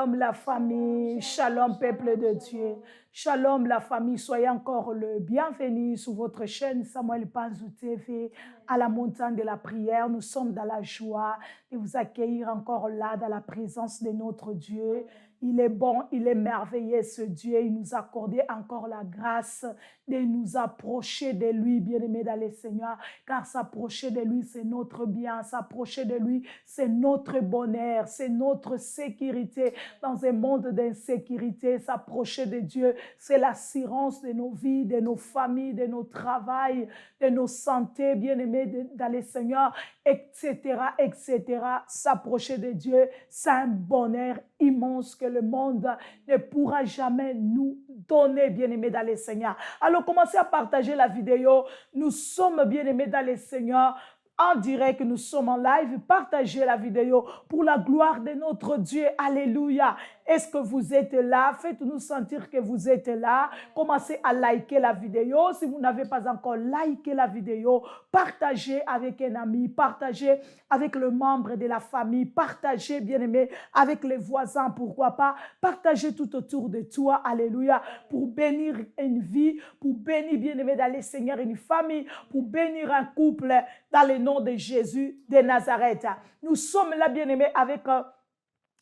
Shalom la famille, shalom peuple de Dieu, shalom la famille, soyez encore le bienvenu sur votre chaîne Samuel Panzou TV à la montagne de la prière. Nous sommes dans la joie de vous accueillir encore là dans la présence de notre Dieu. Il est bon, il est merveilleux ce Dieu. Il nous a accordé encore la grâce de nous approcher de lui, bien-aimés dans le Seigneur, car s'approcher de lui, c'est notre bien. S'approcher de lui, c'est notre bonheur, c'est notre sécurité dans un monde d'insécurité. S'approcher de Dieu, c'est l'assurance de nos vies, de nos familles, de nos travails, de nos santé, bien-aimés dans le Seigneur, etc., etc. S'approcher de Dieu, c'est un bonheur immense que le monde ne pourra jamais nous donner, bien-aimés dans le Seigneur. Alors, commencez à partager la vidéo. Nous sommes bien-aimés dans le Seigneur. En direct, nous sommes en live. Partagez la vidéo pour la gloire de notre Dieu. Alléluia. Est-ce que vous êtes là? Faites-nous sentir que vous êtes là. Commencez à liker la vidéo. Si vous n'avez pas encore liké la vidéo, partagez avec un ami, partagez avec le membre de la famille, partagez, bien-aimé, avec les voisins, pourquoi pas. Partagez tout autour de toi. Alléluia. Pour bénir une vie, pour bénir, bien-aimé, dans le Seigneur, une famille, pour bénir un couple dans le nom de Jésus de Nazareth. Nous sommes là, bien-aimés, avec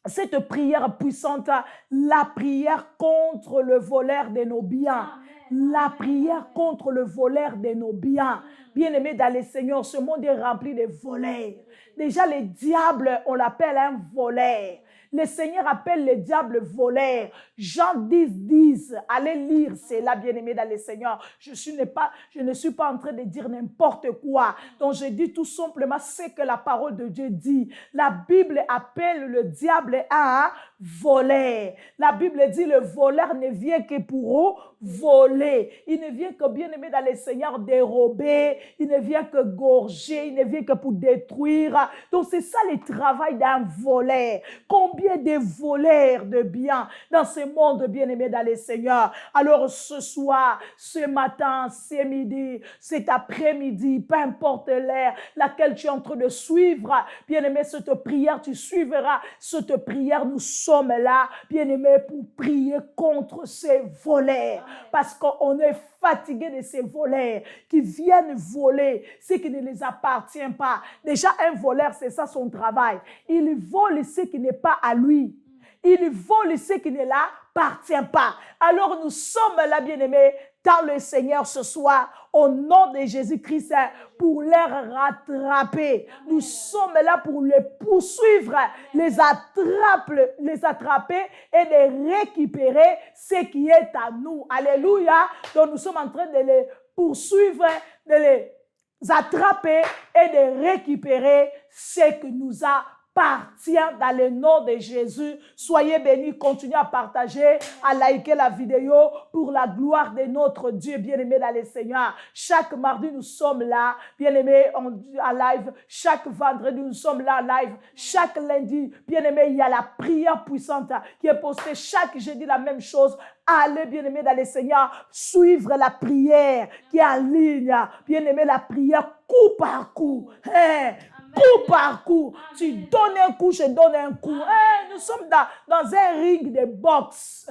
cette prière puissante, la prière contre le voleur de nos biens. La prière contre le voleur de nos biens. Bien-aimés dans le Seigneur, ce monde est rempli de voleurs. Déjà, le diable, on l'appelle un voleur. Le Seigneur appelle le diable voleur. Jean 10, allez lire cela, bien-aimé dans le Seigneur. Je ne suis pas en train de dire n'importe quoi. Donc, je dis tout simplement ce que la parole de Dieu dit. La Bible appelle le diable un voleur. La Bible dit le voleur ne vient que pour voler. Il ne vient que, bien-aimé dans le Seigneur, dérober. Il ne vient que gorger. Il ne vient que pour détruire. Donc, c'est ça le travail d'un voleur. Combien de voleurs de biens dans ce monde, bien-aimé dans le Seigneur. Alors, ce soir, ce matin, ce midi, cet après-midi, peu importe l'heure laquelle tu es en train de suivre, bien-aimé, cette prière, tu suivras cette prière. Nous sommes là, bien-aimé, pour prier contre ces voleurs. Parce qu'on est fatigué de ces voleurs qui viennent voler ce qui ne les appartient pas. Déjà, un voleur, c'est ça son travail. Il vole ce qui n'est pas à lui. Il vole ce qui ne l'appartient pas. Alors, nous sommes là, bien-aimés, dans le Seigneur ce soir, au nom de Jésus-Christ, pour les rattraper. Nous sommes là pour les poursuivre, les attraper et les récupérer ce qui est à nous. Alléluia. Donc, nous sommes en train de les poursuivre, de les attraper et de récupérer ce que nous appartient dans le nom de Jésus. Soyez bénis, continuez à partager, à liker la vidéo pour la gloire de notre Dieu bien-aimé dans le Seigneur. Chaque mardi, nous sommes là, bien-aimés, à live. Chaque vendredi, nous sommes là, live. Chaque lundi, bien-aimé, il y a la prière puissante qui est postée. Chaque jeudi, la même chose. Allez, bien-aimé dans le Seigneur, suivre la prière qui est en ligne. Bien-aimé, la prière coup par coup. Coup par coup. Tu donnes un coup, je donne un coup. Nous sommes dans un ring de boxe.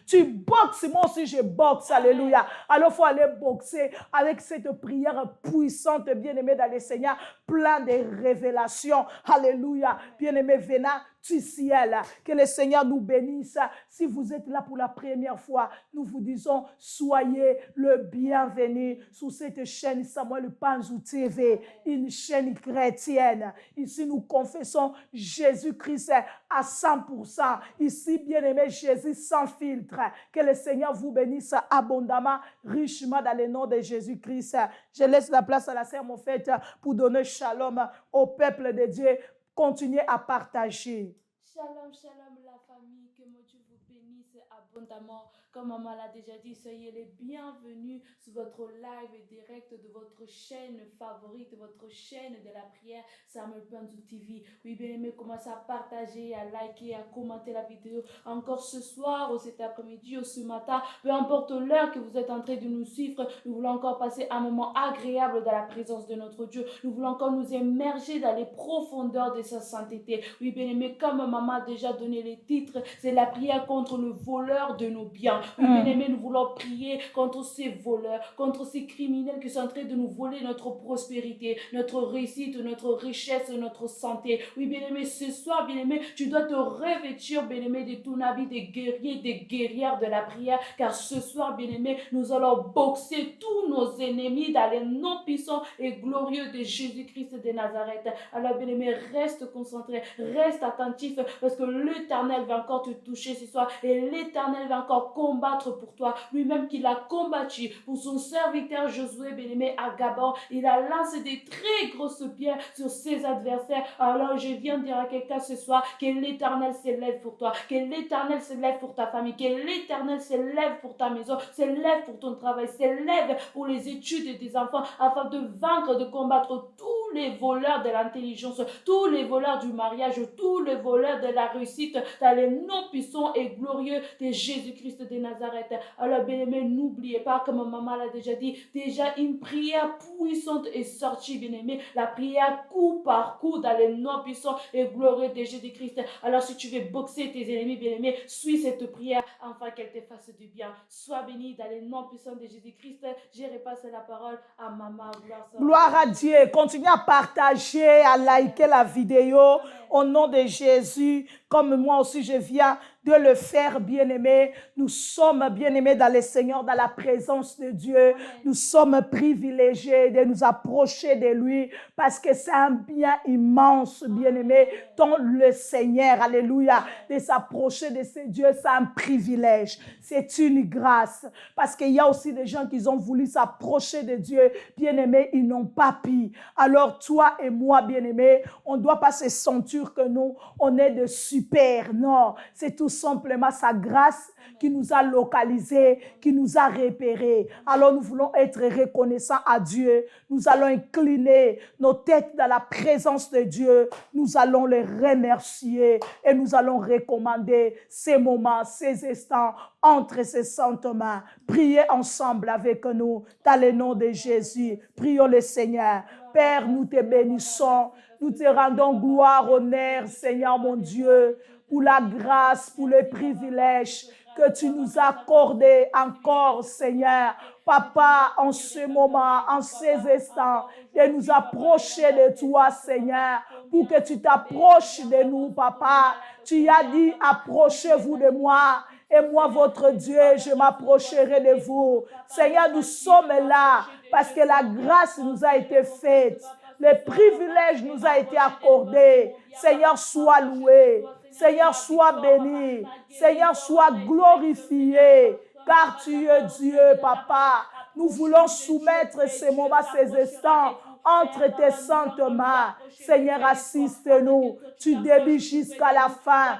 Tu boxes, moi aussi je boxe. Alléluia. Alors il faut aller boxer avec cette prière puissante, bien-aimé dans le Seigneur, plein de révélations. Alléluia. Bien-aimé venant du ciel. Que le Seigneur nous bénisse. Si vous êtes là pour la première fois, nous vous disons, soyez le bienvenu sur cette chaîne Samuel Panzou TV, une chaîne chrétienne. Ici, nous confessons Jésus-Christ à 100%. Ici, bien-aimé, Jésus sans filtre. Que le Seigneur vous bénisse abondamment, richement dans le nom de Jésus-Christ. Je laisse la place à la sœur Moffette pour donner shalom au peuple de Dieu. Continuez à partager. Shalom, shalom la famille, que mon Dieu vous bénisse abondamment. Comme maman l'a déjà dit, soyez les bienvenus sur votre live direct de votre chaîne favorite, votre chaîne de la prière, Samuel Panzou TV. Oui, bien aimé, commencez à partager, à liker, à commenter la vidéo. Encore ce soir, ou cet après-midi, ou ce matin, peu importe l'heure que vous êtes en train de nous suivre, nous voulons encore passer un moment agréable dans la présence de notre Dieu. Nous voulons encore nous immerger dans les profondeurs de sa sainteté. Oui, bien aimé, comme maman a déjà donné les titres, c'est la prière contre le voleur de nos biens. Oui, bien aimé, nous voulons prier contre ces voleurs, contre ces criminels qui sont en train de nous voler notre prospérité, notre réussite, notre richesse, notre santé. Oui, bien aimé, ce soir, bien aimé, tu dois te revêtir, bien aimé, de ton habit des guerriers, des guerrières de la prière, car ce soir, bien aimé, nous allons boxer tous nos ennemis dans les noms puissants et glorieux de Jésus-Christ de Nazareth. Alors, bien aimé, reste concentré, reste attentif, parce que l'Éternel va encore te toucher ce soir et l'Éternel va encore combattre pour toi, lui-même qu'il a combattu pour son serviteur Josué, bien-aimé, à Gabor. Il a lancé des très grosses pierres sur ses adversaires. Alors je viens dire à quelqu'un ce soir que l'Éternel s'élève pour toi, que l'Éternel s'élève pour ta famille, que l'Éternel s'élève pour ta maison, s'élève pour ton travail, s'élève pour les études de tes enfants, afin de vaincre, de combattre tous les voleurs de l'intelligence, tous les voleurs du mariage, tous les voleurs de la réussite, dans les noms puissants et glorieux de Jésus-Christ de Nazareth. Alors, bien-aimé, n'oubliez pas, comme maman l'a déjà dit, déjà une prière puissante est sortie, bien-aimé, la prière coup par coup dans les noms puissants et glorieux de Jésus-Christ. Alors, si tu veux boxer tes ennemis, bien-aimé, suis cette prière afin qu'elle te fasse du bien. Sois béni dans les noms puissants de Jésus-Christ. Je repasse la parole à maman. Gloire à Dieu. Continue à partager, à liker la vidéo. Au nom de Jésus, comme moi aussi je viens de le faire, bien-aimé. Nous sommes bien-aimés dans le Seigneur, dans la présence de Dieu. Nous sommes privilégiés de nous approcher de lui parce que c'est un bien immense, bien-aimé, dont le Seigneur, alléluia, de s'approcher de ce Dieu, c'est un privilège. C'est une grâce parce qu'il y a aussi des gens qui ont voulu s'approcher de Dieu, bien-aimé, ils n'ont pas pu. Alors toi et moi, bien-aimé, on ne doit pas se sentir que nous, on est de super. Non, c'est tout simplement sa grâce qui nous a localisés, qui nous a repérés. Alors nous voulons être reconnaissants à Dieu. Nous allons incliner nos têtes dans la présence de Dieu. Nous allons le remercier et nous allons recommander ces moments, ces instants entre ses saintes mains. Priez ensemble avec nous dans le nom de Jésus. Prions le Seigneur. Père, nous te bénissons. Nous te rendons gloire, honneur, Seigneur mon Dieu, pour la grâce, pour le privilège que tu nous as accordé encore, Seigneur. Papa, en ce moment, en ces instants, de nous approcher de toi, Seigneur, pour que tu t'approches de nous, Papa. Tu as dit, approchez-vous de moi. Et moi, votre Dieu, je m'approcherai de vous. Seigneur, nous sommes là parce que la grâce nous a été faite. Le privilège nous a été accordé. Seigneur, sois loué. Seigneur, sois béni. Seigneur, sois glorifié. Car tu es Dieu, Papa. Nous voulons soumettre ces moments, ces instants entre tes saintes mains. Seigneur, assiste-nous. Tu débutes jusqu'à la fin.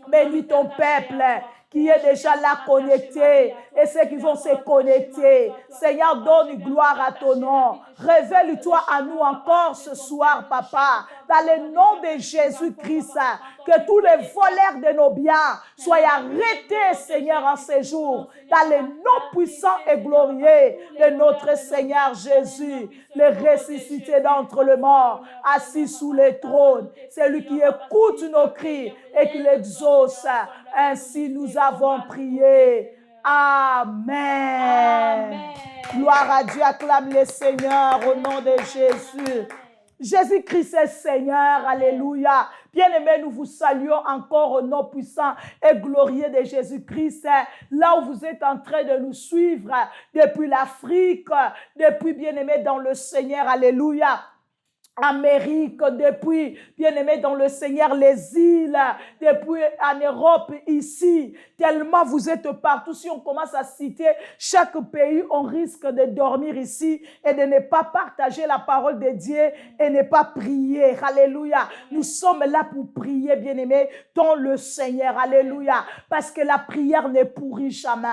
Bénis ton peuple qui est déjà là connecté et ceux qui vont se connecter. Seigneur, donne gloire à ton nom. Révèle-toi à nous encore ce soir, Papa, dans le nom de Jésus-Christ, que tous les voleurs de nos biens soient arrêtés, Seigneur, en ces jours, dans le nom puissant et glorieux de notre Seigneur Jésus, le ressuscité d'entre les morts, assis sous le trône, celui qui écoute nos cris et qui l'exauce. Ainsi nous avons prié. Amen. Amen. Gloire à Dieu, acclame le Seigneur au nom de Jésus. Jésus-Christ est Seigneur, alléluia. Bien-aimés, nous vous saluons encore au nom puissant et glorieux de Jésus-Christ. Là où vous êtes en train de nous suivre, depuis l'Afrique, depuis bien-aimés dans le Seigneur, alléluia. Amérique, depuis, bien-aimés dans le Seigneur, les îles, depuis en Europe, ici, tellement vous êtes partout. Si on commence à citer chaque pays, on risque de dormir ici et de ne pas partager la parole de Dieu et ne pas prier. Alléluia. Nous sommes là pour prier, bien-aimés, dans le Seigneur. Alléluia. Parce que la prière ne pourrit jamais.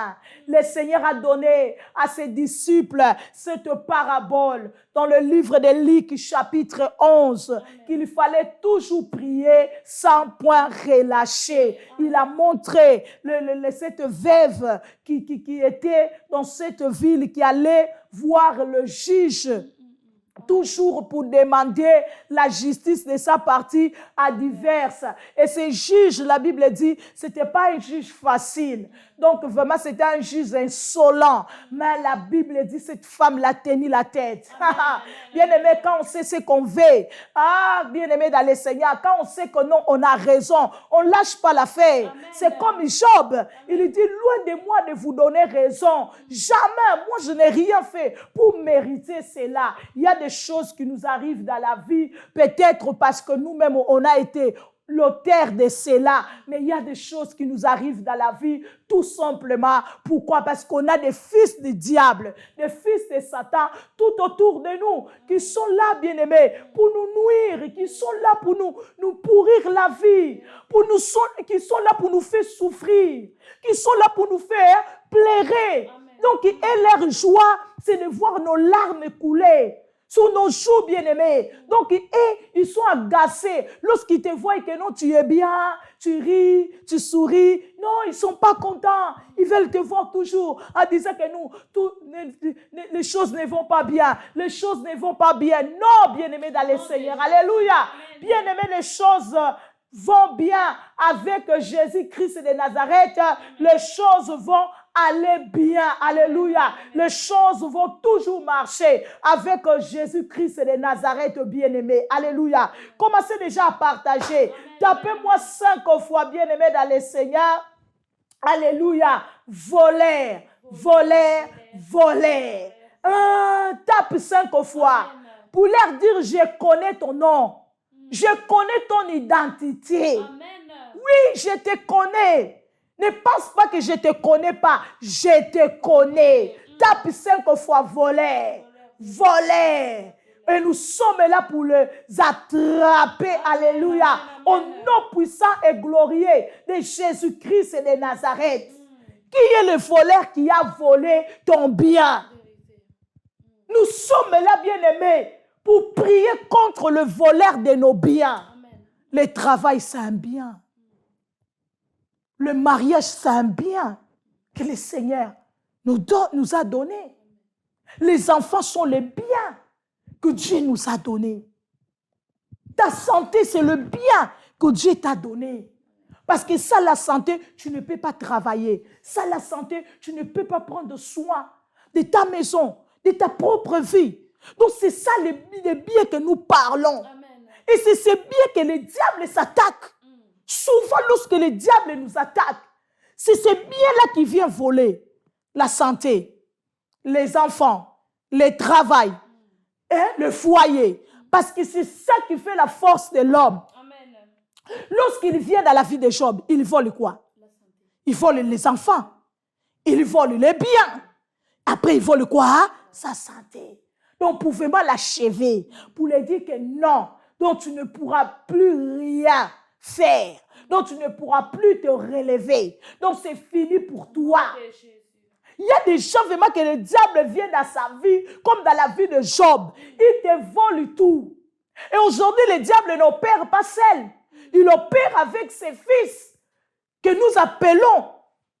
Le Seigneur a donné à ses disciples cette parabole dans le livre de Luc, chapitre 11, qu'il fallait toujours prier sans point relâcher. Il a montré cette veuve qui était dans cette ville, qui allait voir le juge, toujours pour demander la justice de sa partie à diverses. Et ce juge, la Bible dit, c'était pas un juge facile. Donc vraiment, c'était un juge insolent. Mais la Bible dit, cette femme l'a tenu la tête. Bien-aimé, quand on sait ce qu'on veut, bien-aimé dans le Seigneur, quand on sait que non, on a raison, on lâche pas l'affaire. C'est comme Job. Il dit, loin de moi de vous donner raison. Jamais, moi je n'ai rien fait pour mériter cela. Il y a des choses qui nous arrivent dans la vie, peut-être parce que nous-mêmes, on a été l'auteur de cela. Mais il y a des choses qui nous arrivent dans la vie, tout simplement. Pourquoi? Parce qu'on a des fils du diable, des fils de Satan, tout autour de nous, qui sont là, bien-aimés, pour nous nuire, qui sont là pour nous pourrir la vie, qui sont là pour nous faire souffrir, qui sont là pour nous faire pleurer. Donc, et leur joie, c'est de voir nos larmes couler sur nos joues, bien-aimés. Donc, ils sont agacés. Lorsqu'ils te voient que non, tu es bien, tu ris, tu souris. Non, ils ne sont pas contents. Ils veulent te voir toujours en disant que nous, les choses ne vont pas bien. Les choses ne vont pas bien. Non, bien-aimés dans le Seigneur. Alléluia. Bien-aimés, les choses vont bien avec Jésus-Christ de Nazareth. Les choses vont aller bien, alléluia. Les choses vont toujours marcher avec Jésus-Christ de Nazareth, bien-aimé, alléluia. Commencez déjà à partager. Tapez-moi 5 fois, bien-aimé dans le Seigneur, alléluia. Voleur, voleur, voleur. Tape 5 fois pour leur dire, je connais ton nom. Je connais ton identité. Oui, je te connais. Ne pense pas que je ne te connais pas. Je te connais. Tape 5 fois voleur. Voleur. Et nous sommes là pour les attraper. Alléluia. Au nom puissant et glorieux de Jésus-Christ et de Nazareth. Qui est le voleur qui a volé ton bien? Nous sommes là, bien-aimés, pour prier contre le voleur de nos biens. Le travail, c'est un bien. Le mariage, c'est un bien que le Seigneur nous a donné. Les enfants sont les biens que Dieu nous a donnés. Ta santé, c'est le bien que Dieu t'a donné. Parce que sans la santé, tu ne peux pas travailler. Sans la santé, tu ne peux pas prendre soin de ta maison, de ta propre vie. Donc, c'est ça les biens que nous parlons. Amen. Et c'est ces biens que le diable s'attaque. Souvent, lorsque le diable nous attaque, c'est ces biens-là qui viennent voler. La santé, les enfants, le travail, le foyer. Parce que c'est ça qui fait la force de l'homme. Lorsqu'il vient dans la vie de Job, il vole quoi? Il vole les enfants. Il vole les biens. Après, il vole quoi? Sa santé. Donc, pouvez-vous l'achever pour lui dire que non, donc tu ne pourras plus rien faire. Donc, tu ne pourras plus te relever. Donc, c'est fini pour toi. Il y a des gens vraiment que le diable vient dans sa vie, comme dans la vie de Job. Il te vole tout. Et aujourd'hui, le diable n'opère pas seul. Il opère avec ses fils, que nous appelons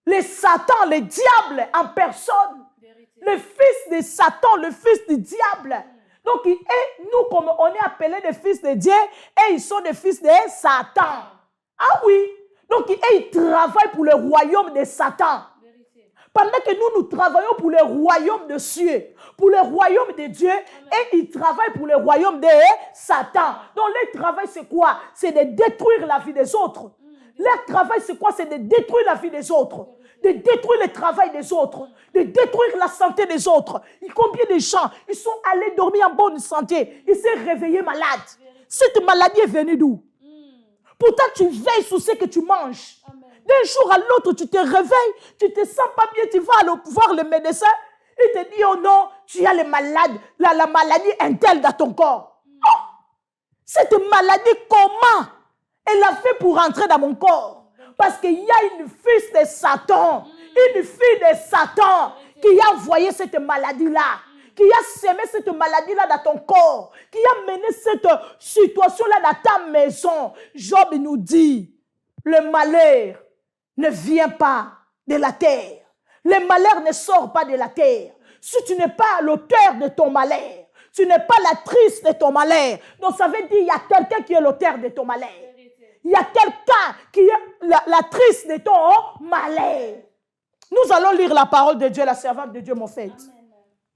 les Satan, les diables en personne. Le fils de Satan, le fils du diable. Donc, nous, comme on est appelés des fils de Dieu, et ils sont des fils de Satan. Ah oui. Donc, ils travaillent pour le royaume de Satan. Pendant que nous travaillons pour le royaume de Dieu, pour le royaume de Dieu, et ils travaillent pour le royaume de Satan. Donc, leur travail, c'est quoi? C'est de détruire la vie des autres. Leur travail, c'est quoi? C'est de détruire la vie des autres. de détruire le travail des autres, de détruire la santé des autres. Et combien de gens, ils sont allés dormir en bonne santé, ils s'est réveillés malades. Cette maladie est venue d'où? Pourtant, tu veilles sur ce que tu manges. D'un jour à l'autre, tu te réveilles, tu ne te sens pas bien, tu vas aller voir le médecin, il te dit, oh non, tu as la maladie interne dans ton corps. Oh, cette maladie, comment elle a fait pour entrer dans mon corps? Parce qu'il y a une fille de Satan, qui a envoyé cette maladie-là, qui a semé cette maladie-là dans ton corps, qui a mené cette situation-là dans ta maison. Job nous dit, le malheur ne vient pas de la terre. Le malheur ne sort pas de la terre. Si tu n'es pas l'auteur de ton malheur, tu n'es pas l'actrice de ton malheur. Donc ça veut dire qu'il y a quelqu'un qui est l'auteur de ton malheur. Il y a quelqu'un qui est l'actrice de ton malheur. Nous allons lire la parole de Dieu, la servante de Dieu, mon frère.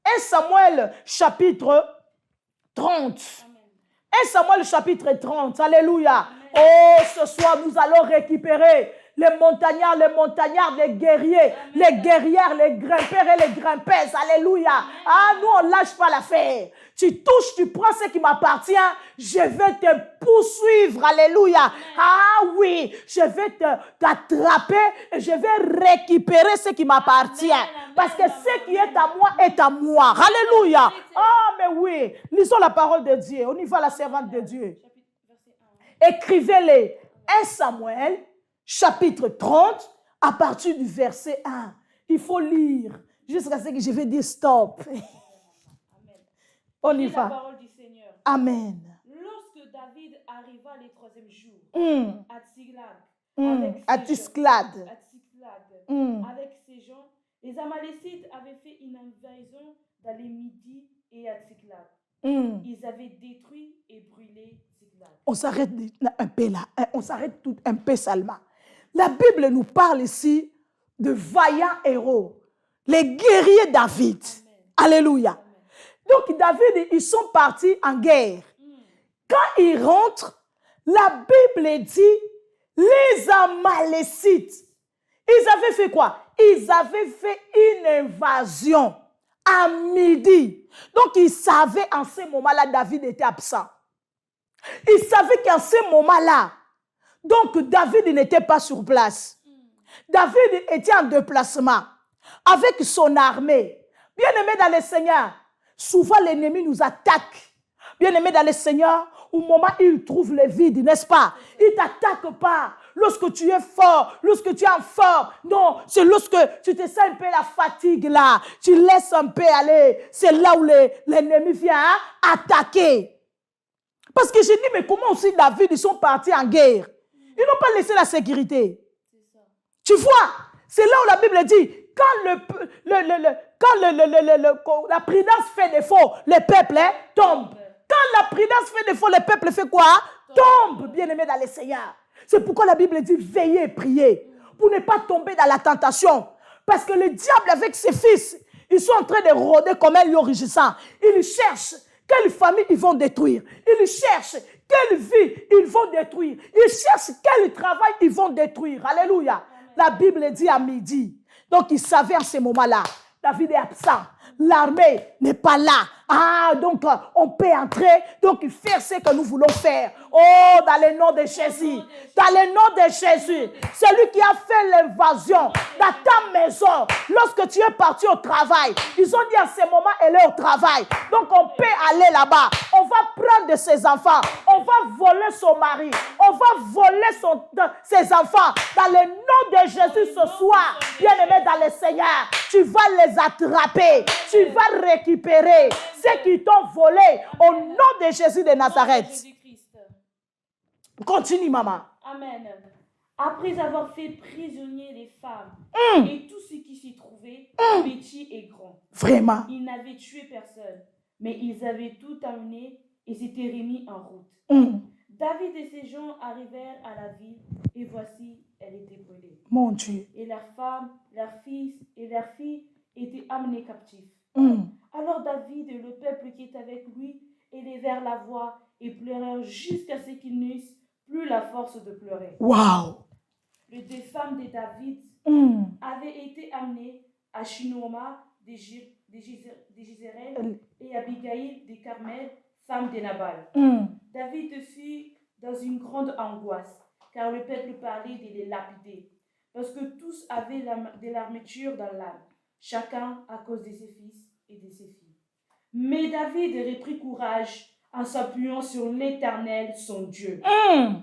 1 Samuel chapitre 30. 1 Samuel chapitre 30. Alléluia. Oh, ce soir, nous allons récupérer les montagnards, les guerriers, les guerrières, les grimpeurs et les grimpeuses. Alléluia. Ah, nous, on ne lâche pas l'affaire. Tu touches, tu prends ce qui m'appartient, je vais te poursuivre. Alléluia. Ah oui, je vais t'attraper et je vais récupérer ce qui m'appartient. Parce que ce qui est à moi est à moi. Alléluia. Ah, mais oui. Lisons la parole de Dieu. On y va, la servante de Dieu. Écrivez-les. 1 Samuel, chapitre 30, à partir du verset 1. Il faut lire jusqu'à ce que je vais dire stop. On y va. La parole du Seigneur. Amen. Lorsque David arriva le 3e jour à Tsiglag, avec ses gens, les Amalécites avaient fait une invasion dans les Midi et à Tsiglag. Ils avaient détruit et brûlé Tsiglag. On s'arrête un peu là. On s'arrête tout un peu seulement. La Bible nous parle ici de vaillants héros, les guerriers David. Amen. Alléluia. Amen. Donc David, ils sont partis en guerre. Quand ils rentrent, la Bible dit, les Amalécites, ils avaient fait quoi? Ils avaient fait une invasion à midi. Donc ils savaient en ce moment-là, David était absent. Ils savaient qu'en ce moment-là, donc David n'était pas sur place. David était en déplacement avec son armée. Bien-aimés dans le Seigneur, souvent l'ennemi nous attaque. Bien-aimés dans le Seigneur, au moment où il trouve le vide, n'est-ce pas? Il ne t'attaque pas lorsque tu es fort, lorsque tu es en forme. Non, c'est lorsque tu te sens un peu la fatigue là, tu laisses un peu aller. C'est là où l'ennemi vient attaquer. Parce que j'ai dit, mais comment aussi David, ils sont partis en guerre? Ils n'ont pas laissé la sécurité. Tu vois, c'est là où la Bible dit, quand la prudence fait défaut, le peuple tombe. Quand la prudence fait défaut, le peuple fait quoi? Tombe, bien-aimé dans le Seigneur. C'est pourquoi la Bible dit, veillez et priez, pour ne pas tomber dans la tentation. Parce que le diable avec ses fils, ils sont en train de rôder comme un lion rugissant. Ils cherchent quelle famille ils vont détruire. Ils cherchent quelle vie ils vont détruire. Ils cherchent quel travail ils vont détruire. Alléluia. Amen. La Bible dit à midi. Donc, ils savaient en ce moment-là, David est absent. L'armée n'est pas là. Ah, donc on peut entrer, donc faire ce que nous voulons faire. Oh, dans le nom de Jésus. Dans le nom de Jésus. Celui qui a fait l'invasion dans ta maison, lorsque tu es parti au travail, ils ont dit à ce moment, elle est au travail. Donc on peut aller là-bas. On va prendre de ses enfants. On va voler son mari. On va voler ses enfants. Dans le nom de Jésus ce soir, bien-aimé dans le Seigneur, tu vas les attraper. Tu vas récupérer ceux qui t'ont volé au nom de Jésus de Nazareth. Continue, maman. Amen. Après avoir fait prisonnier les femmes et tout ce qui s'y trouvait, petit et grand. Vraiment. Ils n'avaient tué personne, mais ils avaient tout amené et s'étaient remis en route. David et ses gens arrivèrent à la ville et voici, elle était brûlée. Mon Dieu. Et leurs femmes, leurs fils et leurs filles étaient amenés captifs. Alors David et le peuple qui était avec lui élevèrent la voix et pleurèrent jusqu'à ce qu'ils n'eussent plus la force de pleurer. Waouh! les deux femmes de David, avaient été amenées à Shinoma de Jezreel et Abigail de Carmel, femme de Nabal. David fut dans une grande angoisse, car le peuple parlait de les lapider, parce que tous avaient de l'armature dans l'âme, chacun à cause de ses fils et de ses filles. Mais David reprit courage en s'appuyant sur l'Éternel, son Dieu.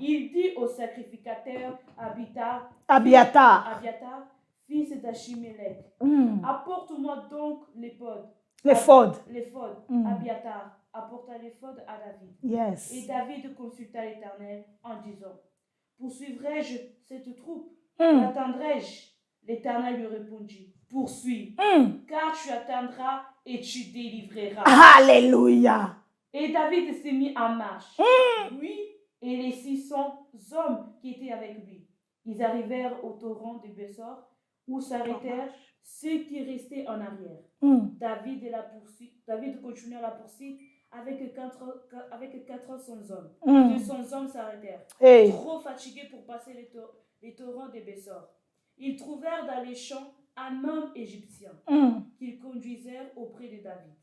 Il dit au sacrificateur Abiatar, fils d'Achimélec, apporte-moi donc l'éphod. Abiatar apporta l'éphod à David. Yes. Et David consulta l'Éternel en disant, poursuivrai-je cette troupe? L'attendrai-je? L'Éternel lui répondit, poursuis, car tu atteindras et tu délivreras. Alléluia. Et David s'est mis en marche, lui et les 600 hommes qui étaient avec lui. Ils arrivèrent au torrent de Bessor, où s'arrêtèrent ceux qui restaient en arrière. David continua la poursuite avec 400 hommes. 200 hommes s'arrêtèrent, trop fatigués pour passer les torrents de Bessor. Ils trouvèrent dans les champs un homme égyptien qu'ils conduisèrent auprès de David.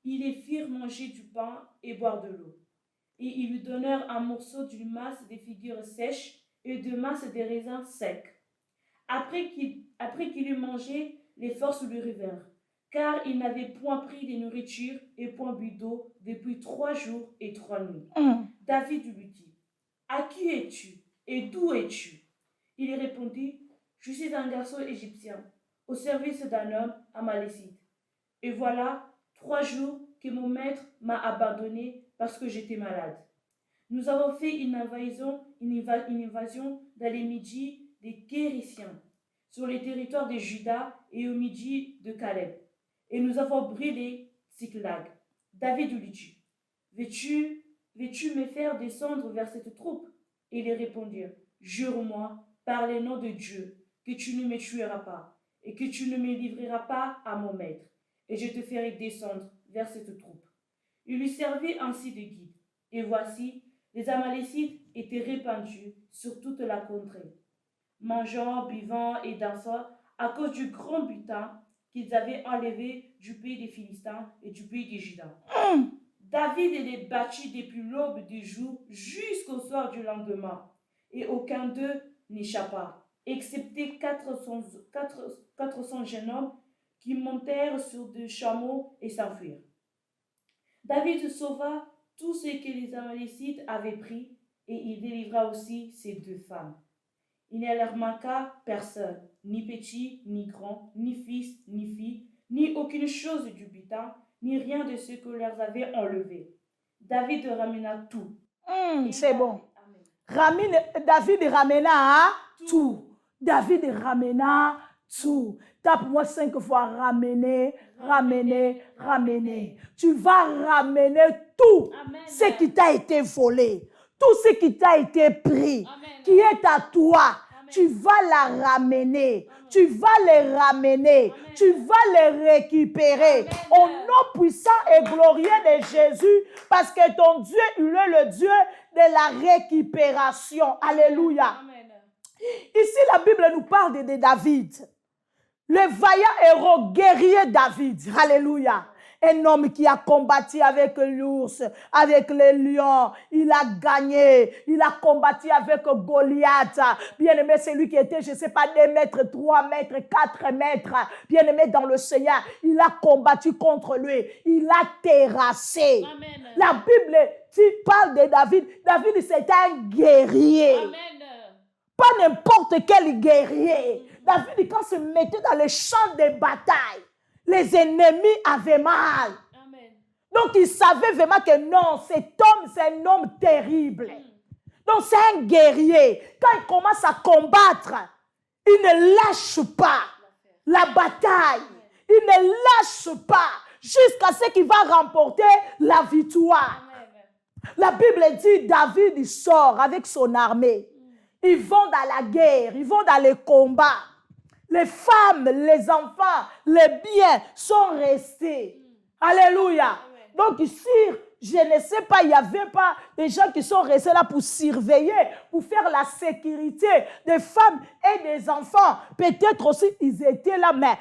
Ils les firent manger du pain et boire de l'eau. Et ils lui donnèrent un morceau d'une masse de figures sèches et de masse de raisins secs. Après qu'il eut mangé, les forces lui revinrent, car il n'avait point pris de nourriture et point bu d'eau depuis 3 jours et 3 nuits. David lui dit, à qui es-tu et d'où es-tu? Il répondit, je suis un garçon égyptien, au service d'un homme amalécite. Et voilà 3 jours que mon maître m'a abandonné parce que j'étais malade. Nous avons fait une invasion dans les midis des Kériciens, sur les territoires de Juda et au midi de Caleb. Et nous avons brûlé Tsiklag. David lui dit, veux-tu me faire descendre vers cette troupe? Et ils répondirent, jure-moi par le nom de Dieu que tu ne me tueras pas et que tu ne me livreras pas à mon maître, et je te ferai descendre vers cette troupe. Il lui servit ainsi de guide. Et voici, les Amalécites étaient répandus sur toute la contrée, mangeant, buvant et dansant à cause du grand butin qu'ils avaient enlevé du pays des Philistins et du pays des Juda. David les battit depuis l'aube du jour jusqu'au soir du lendemain, et aucun d'eux n'échappa, excepté 400 jeunes hommes qui montèrent sur des chameaux et s'enfuirent. David sauva tout ce que les Amalécites avaient pris, et il délivra aussi ces 2 femmes. Il ne leur manqua personne, ni petit, ni grand, ni fils, ni fille, ni aucune chose du butin, ni rien de ce que leur avait enlevé. David ramena tout. C'est bon. David ramena tout. David ramena tout. Tape-moi 5 fois ramener. Tu vas ramener tout. Ce qui t'a été volé, tout ce qui t'a été pris, qui est à toi. Tu vas la ramener. Tu vas les ramener. Tu vas les récupérer. Au nom puissant et glorieux de Jésus, parce que ton Dieu, il est le Dieu de la récupération. Alléluia. Ici, la Bible nous parle de David. Le vaillant héros guerrier David. Alléluia. Un homme qui a combattu avec l'ours, avec les lions. Il a gagné. Il a combattu avec Goliath. Bien aimé, c'est lui qui était, je ne sais pas, 2 mètres, 3 mètres, 4 mètres. Bien aimé dans le Seigneur. Il a combattu contre lui. Il a terrassé. Amen. La Bible parle de David. David, c'était un guerrier. Amen. Pas n'importe quel guerrier. David, quand il se mettait dans le champ de bataille, les ennemis avaient mal. Amen. Donc, il savait vraiment que non, cet homme, c'est un homme terrible. Donc, c'est un guerrier. Quand il commence à combattre, il ne lâche pas la bataille. Il ne lâche pas jusqu'à ce qu'il va remporter la victoire. Amen. La Bible dit, David, il sort avec son armée. Ils vont dans la guerre, ils vont dans les combats. Les femmes, les enfants, les biens sont restés. Alléluia. Donc ici, je ne sais pas, il n'y avait pas des gens qui sont restés là pour surveiller, pour faire la sécurité des femmes et des enfants. Peut-être aussi, ils étaient là, mais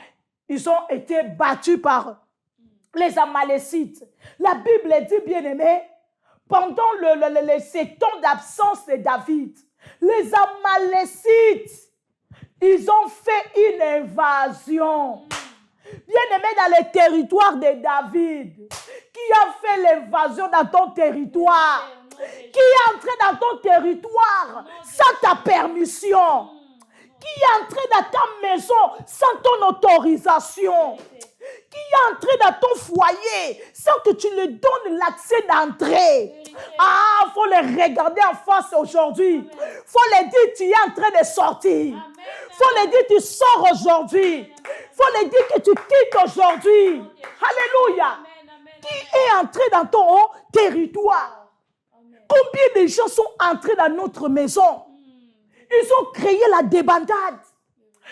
ils ont été battus par les Amalécites. La Bible dit, bien aimé, pendant ces temps d'absence de David, les Amalécites, ils ont fait une invasion. Bien-aimé, dans le territoire de David, qui a fait l'invasion dans ton territoire, qui est entré dans ton territoire sans ta permission, qui est entré dans ta maison sans ton autorisation, qui est entré dans ton foyer sans que tu lui donnes l'accès d'entrée. Ah, il faut les regarder en face aujourd'hui. Il faut les dire, tu es en train de sortir. Il faut les dire, tu sors aujourd'hui. Il faut les dire que tu quittes aujourd'hui. Alléluia. Qui est entré dans ton territoire? Combien de gens sont entrés dans notre maison? Ils ont créé la débandade.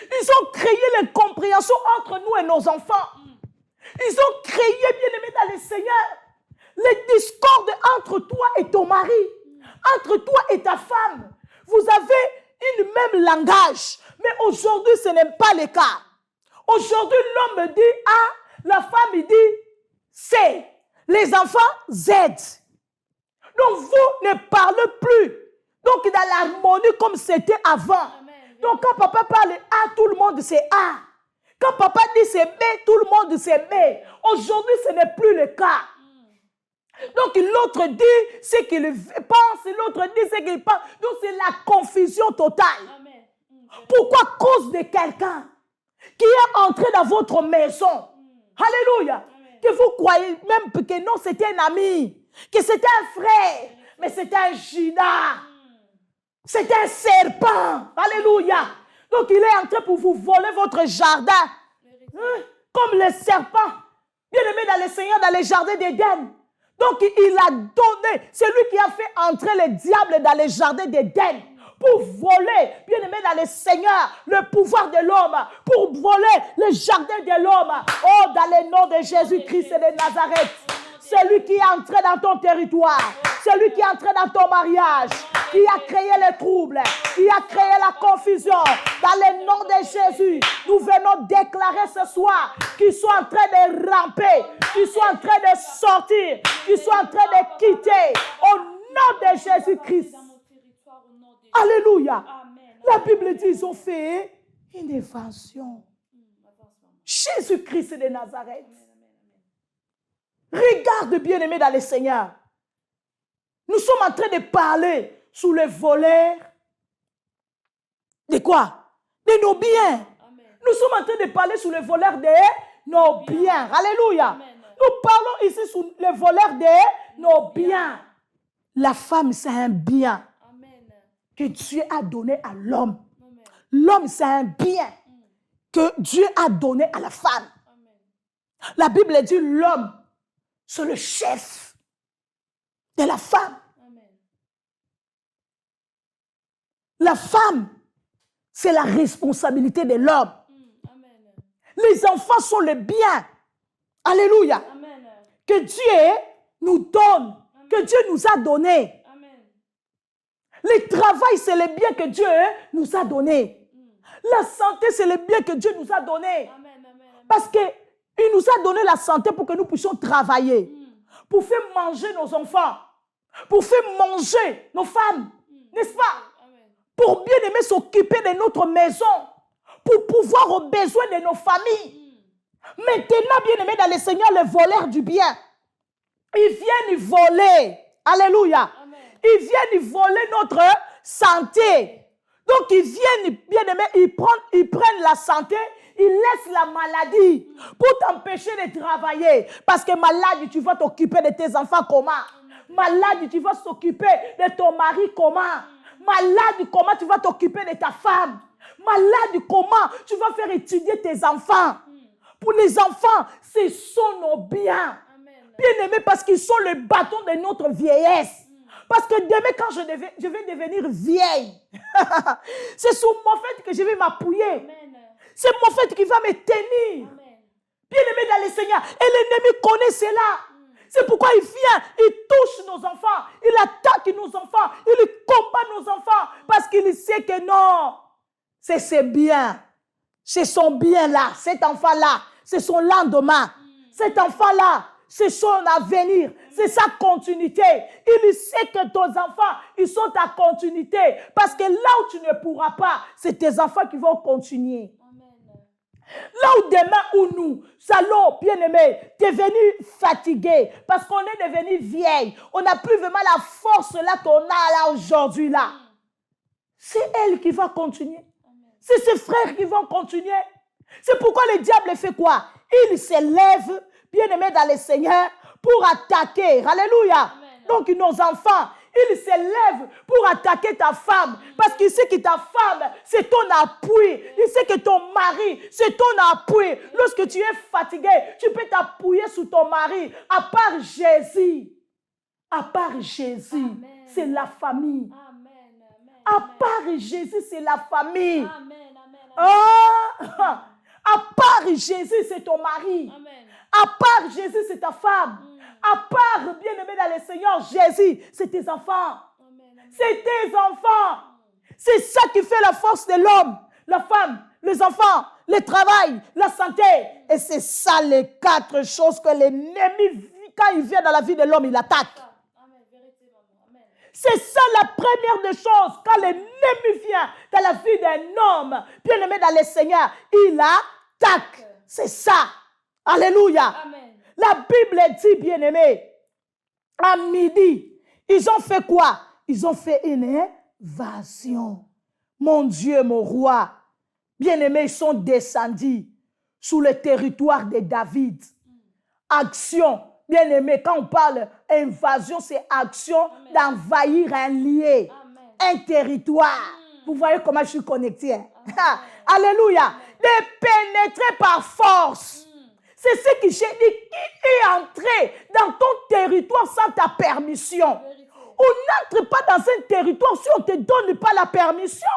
Ils ont créé l'incompréhension entre nous et nos enfants. Ils ont créé, bien-aimés dans le Seigneur, les discordes entre toi et ton mari, entre toi et ta femme. Vous avez une même langage, mais aujourd'hui, ce n'est pas le cas. Aujourd'hui, l'homme dit A, la femme dit C, les enfants Z. Donc, vous ne parlez plus. Donc, dans l'harmonie comme c'était avant. Donc, quand papa parle A, tout le monde c'est A. Quand papa dit c'est B, tout le monde c'est B. Aujourd'hui, ce n'est plus le cas. Donc, l'autre dit ce qu'il pense, l'autre dit ce qu'il pense. Donc, c'est la confusion totale. Pourquoi? À cause de quelqu'un qui est entré dans votre maison. Alléluia. Que vous croyez même que non, c'était un ami, que c'était un frère, mais c'était un Judas. C'était un serpent. Alléluia. Donc, il est entré pour vous voler votre jardin. Comme le serpent. Bien-aimé dans le Seigneur, dans les jardins d'Éden. Donc, il a donné. C'est lui qui a fait entrer le diable dans les jardins d'Éden. Pour voler, bien-aimé dans le Seigneur, le pouvoir de l'homme. Pour voler le jardin de l'homme. Oh, dans le nom de Jésus-Christ et de Nazareth. Celui qui est entré dans ton territoire. Celui qui est entré dans ton mariage. Qui a créé les troubles. Qui a créé la confusion. Dans le nom de Jésus, nous venons déclarer ce soir qu'ils sont en train de ramper. Qu'ils sont en train de sortir. Qu'ils sont en train de quitter. Au nom de Jésus-Christ. Alléluia. La Bible dit ils ont fait une invention. Jésus-Christ de Nazareth. Regarde, bien-aimé dans le Seigneur. Nous sommes en train de parler sous les voleurs. De quoi? De nos biens. Nous sommes en train de parler sous les voleurs de nos biens. Alléluia. Nous parlons ici sous les voleurs de nos biens. La femme, c'est un bien que Dieu a donné à l'homme. L'homme, c'est un bien que Dieu a donné à la femme. La Bible dit l'homme, c'est le chef de la femme. La femme, c'est la responsabilité de l'homme. Les enfants sont le bien. Alléluia. Que Dieu nous donne, que Dieu nous a donné. Le travail, c'est le bien que Dieu nous a donné. La santé, c'est le bien que Dieu nous a donné. Parce qu'il nous a donné la santé pour que nous puissions travailler. Pour faire manger nos enfants. Pour faire manger nos femmes. N'est-ce pas? Pour bien aimer s'occuper de notre maison. Pour pouvoir aux besoins de nos familles. Maintenant, bien aimé dans le Seigneur, les voleurs du bien. Ils viennent voler. Alléluia. Ils viennent voler notre santé. Donc, ils viennent, bien aimé, ils prennent la santé, ils laissent la maladie pour t'empêcher de travailler. Parce que malade, tu vas t'occuper de tes enfants comment? Malade, tu vas t'occuper de ton mari comment? Malade, comment tu vas t'occuper de ta femme? Malade, comment tu vas faire étudier tes enfants? Pour les enfants, ce sont nos biens. Bien aimés, parce qu'ils sont le bâton de notre vieillesse. Parce que demain, quand je vais devenir vieille, c'est sur mon fait que je vais m'appuyer. C'est mon fait qui va me tenir. Bien aimé dans le Seigneur. Et l'ennemi connaît cela. C'est pourquoi il vient, il touche nos enfants, il attaque nos enfants, il combat nos enfants, parce qu'il sait que non, c'est ses biens, c'est son bien-là, cet enfant-là, c'est son lendemain, cet enfant-là, c'est son avenir, c'est sa continuité. Il sait que tes enfants, ils sont ta continuité, parce que là où tu ne pourras pas, c'est tes enfants qui vont continuer. Là où demain où nous allons, bien-aimés, devenir fatigués parce qu'on est devenu vieille, on n'a plus vraiment la force là qu'on a là aujourd'hui là. C'est elle qui va continuer. C'est ses frères qui vont continuer. C'est pourquoi le diable fait quoi? Il s'élève, bien-aimé dans le Seigneur, pour attaquer. Alléluia. Donc nos enfants, il s'élève pour attaquer ta femme. Parce qu'il sait que ta femme, c'est ton appui. Il sait que ton mari, c'est ton appui. Lorsque tu es fatigué, tu peux t'appuyer sur ton mari. À part Jésus. À part Jésus, c'est la famille. À part Jésus, c'est la famille. À part Jésus, c'est ton mari. À part Jésus, c'est ta femme. À part, bien-aimé dans le Seigneur, Jésus, c'est tes enfants. C'est tes enfants. C'est ça qui fait la force de l'homme, la femme, les enfants, le travail, la santé. Et c'est ça les 4 choses que l'ennemi, quand il vient dans la vie de l'homme, il attaque. C'est ça la première des choses. Quand l'ennemi vient dans la vie d'un homme, bien-aimé dans le Seigneur, il attaque. C'est ça. Alléluia. Amen. La Bible dit, bien-aimé, à midi, ils ont fait quoi? Ils ont fait une invasion. Mon Dieu, mon roi, bien-aimé, ils sont descendus sous le territoire de David. Action, bien-aimé, quand on parle invasion, c'est action d'envahir un lieu, un territoire. Vous voyez comment je suis connecté. Alléluia. De pénétrer par force. C'est ce que j'ai dit. Qui est entré dans ton territoire sans ta permission? On n'entre pas dans un territoire si on ne te donne pas la permission.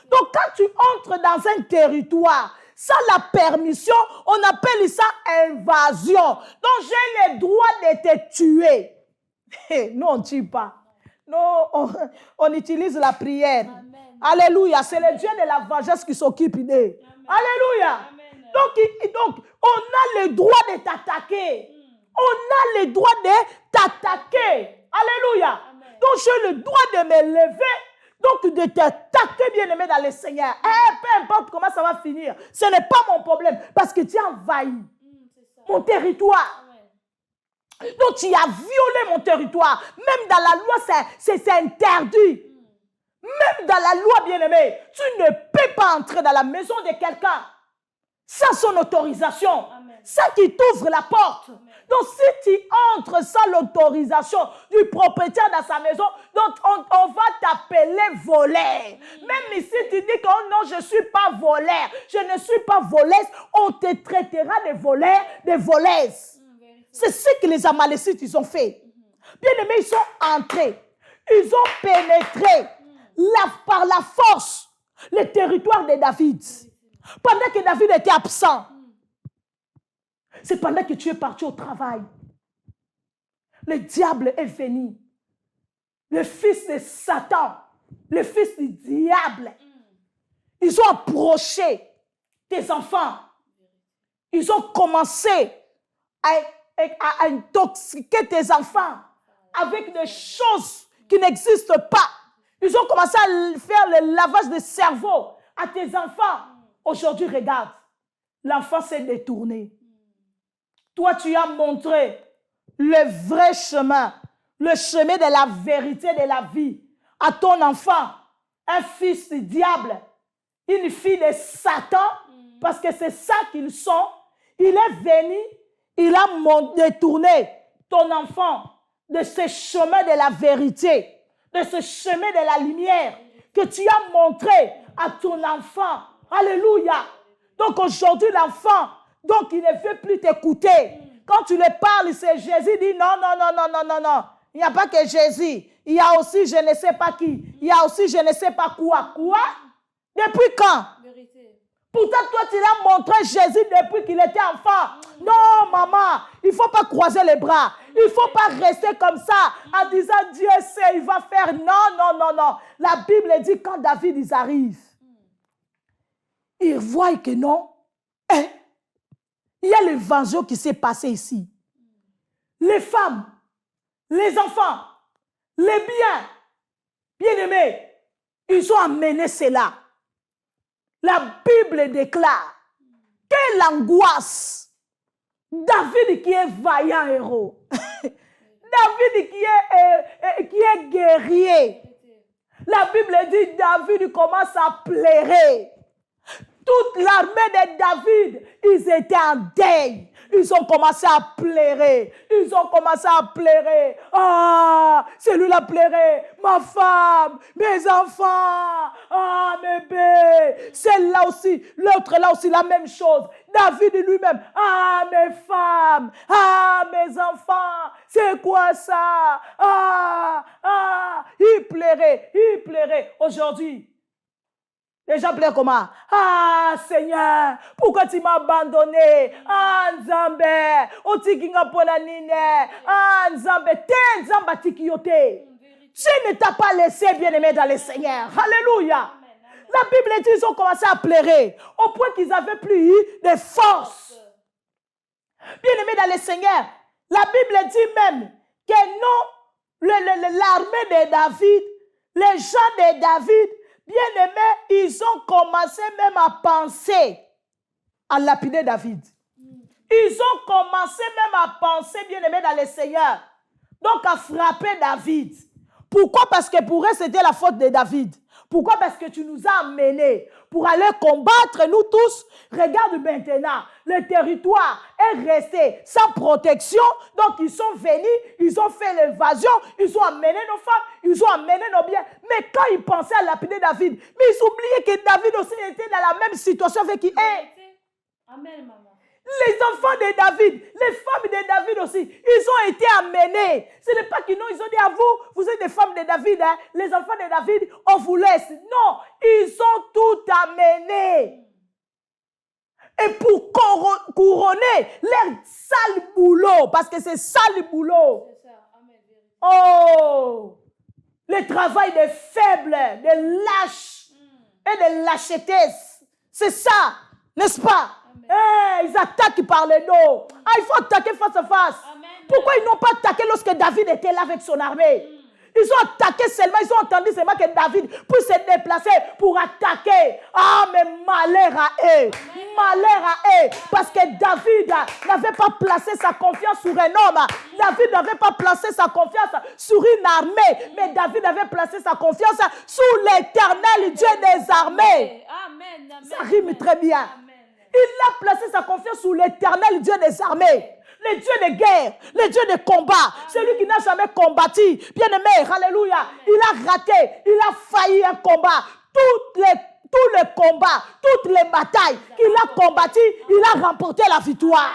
Donc quand tu entres dans un territoire sans la permission, on appelle ça invasion. Donc j'ai le droit de te tuer. Non, on ne tue pas. Non, on utilise la prière. Amen. Alléluia. C'est le Dieu de la vengeance qui s'occupe d'eux. Alléluia. Amen. Donc, on a le droit de t'attaquer. On a le droit de t'attaquer. Alléluia. Amen. Donc, j'ai le droit de me lever, donc de t'attaquer, bien-aimé dans le Seigneur. Peu importe comment ça va finir, ce n'est pas mon problème, parce que tu as envahi mon territoire. Amen. Donc, tu as violé mon territoire. Même dans la loi, c'est interdit. Même dans la loi, bien-aimé, tu ne peux pas entrer dans la maison de quelqu'un sans son autorisation. Amen. Ça qui t'ouvre la porte. Amen. Donc, si tu entres sans l'autorisation du propriétaire dans sa maison, donc on va t'appeler voleur. Même ici, tu dis que oh non, je ne suis pas voleur, je ne suis pas voleuse, on te traitera de voleur, de voleuse. C'est ce que les Amalécites, ils ont fait. Bien aimés, ils sont entrés. Ils ont pénétré par la force le territoire de David. Pendant que David était absent, c'est pendant que tu es parti au travail. Le diable est venu. Le fils de Satan, le fils du diable. Ils ont approché tes enfants. Ils ont commencé à intoxiquer tes enfants avec des choses qui n'existent pas. Ils ont commencé à faire le lavage de cerveau à tes enfants. Aujourd'hui, regarde, l'enfant s'est détourné. Toi, tu as montré le vrai chemin, le chemin de la vérité de la vie à ton enfant, un fils du diable, une fille de Satan, parce que c'est ça qu'ils sont. Il est venu, il a détourné ton enfant de ce chemin de la vérité, de ce chemin de la lumière que tu as montré à ton enfant. Alléluia. Donc aujourd'hui, l'enfant, donc il ne veut plus t'écouter. Quand tu lui parles, c'est Jésus, dit non, non, non, non, non, non, non. Il n'y a pas que Jésus. Il y a aussi je ne sais pas qui. Il y a aussi je ne sais pas quoi. Quoi? Depuis quand? Vérité. Pourtant, toi, tu l'as montré Jésus depuis qu'il était enfant. Non, maman, il ne faut pas croiser les bras. Il Il ne faut pas rester comme ça en disant Dieu sait, il va faire. Non, non, non, non. La Bible dit quand David ils arrivent, ils voient que non. Il y a l'évangile qui s'est passé ici. Les femmes, les enfants, les biens, bien-aimés, ils ont amené cela. La Bible déclare quelle angoisse. David qui est vaillant héros. David qui est guerrier. La Bible dit David commence à pleurer. Toute l'armée de David, ils étaient en deuil. Ils ont commencé à pleurer. Ils ont commencé à pleurer. Ah, celui-là pleurait. Ma femme, mes enfants. Ah, mes bébés. Celle-là aussi, l'autre là aussi, la même chose. David lui-même. Ah, mes femmes. Ah, mes enfants. C'est quoi ça? Il pleurait. Aujourd'hui, les gens pleurent comment? Ah, Seigneur, pourquoi tu m'as abandonné? Ah, Nzambe, otikinga ponanine. Ah, Nzambe, te Nzamba tikiyote. Dieu ne t'a pas laissé, bien-aimé, dans le Seigneur. Alléluia. La Bible dit qu'ils ont commencé à pleurer au point qu'ils n'avaient plus eu de force. Bien-aimé dans le Seigneur, la Bible dit même que non, l'armée de David, les gens de David, bien-aimés, ils ont commencé même à penser à lapider David. Ils ont commencé même à penser, bien-aimés, dans le Seigneur. Donc à frapper David. Pourquoi? Parce que pour eux, c'était la faute de David. Pourquoi? Parce que tu nous as amenés pour aller combattre, nous tous. Regarde maintenant, le territoire est resté sans protection. Donc, ils sont venus, ils ont fait l'évasion, ils ont amené nos femmes, ils ont amené nos biens. Mais quand ils pensaient à lapider David, mais ils oubliaient que David aussi était dans la même situation avec qui est. Amen, maman. Les enfants de David, les femmes de David aussi, ils ont été amenés. Ce n'est pas qu'ils ont dit à vous, vous êtes des femmes de David, hein? Les enfants de David, on vous laisse. Non, ils ont tout amené. Et pour couronner leur sale boulot, parce que c'est ça le boulot. C'est ça. Amen. Oh, le travail des faibles, des lâches et des lâchetés. C'est ça, n'est-ce pas? Hey, ils attaquent par le dos. Ah, il faut attaquer face à face. Amen. Pourquoi ils n'ont pas attaqué lorsque David était là avec son armée? Ils ont attaqué seulement, ils ont entendu seulement que David puisse se déplacer pour attaquer. Ah, mais malheur à eux. Malheur à eux. Parce que David n'avait pas placé sa confiance sur un homme. David n'avait pas placé sa confiance sur une armée. Mais David avait placé sa confiance sur l'Éternel, Dieu des armées. Amen. Amen. Ça rime très bien. Amen. Il a placé sa confiance sur l'Éternel, Dieu des armées. Le Dieu de guerre, le Dieu de combat, celui qui n'a jamais combattu. Bien-aimé, alléluia. Il a raté, il a failli un combat. Tous les combats, toutes les batailles qu'il a combattues, il a remporté la victoire.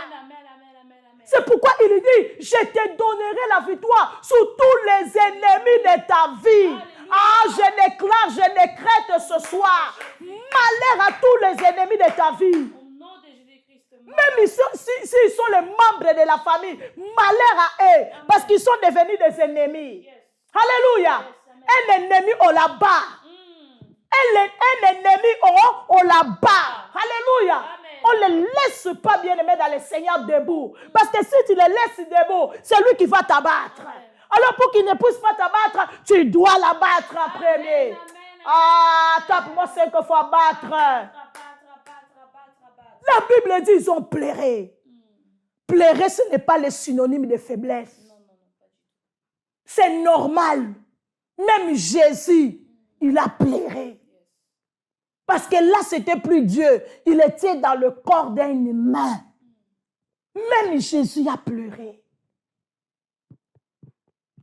C'est pourquoi il dit, je te donnerai la victoire sur tous les ennemis de ta vie. Ah, je déclare, je décrète ce soir, malheur à tous les ennemis de ta vie. Même s'ils sont les membres de la famille, malheur à eux, parce qu'ils sont devenus des ennemis. Alléluia. Un ennemi, on la bat. Un ennemi, on la bat. Alléluia. On ne les laisse pas, bien aimés, dans le Seigneur debout. Parce que si tu les laisses debout, c'est lui qui va t'abattre. Alors pour qu'il ne puisse pas t'abattre, tu dois l'abattre en premier. Ah, tape-moi 5 fois battre. La Bible dit ils ont pleuré. Pleurer, ce n'est pas le synonyme de faiblesse. C'est normal. Même Jésus, il a pleuré. Parce que là, c'était plus Dieu. Il était dans le corps d'un humain. Même Jésus a pleuré.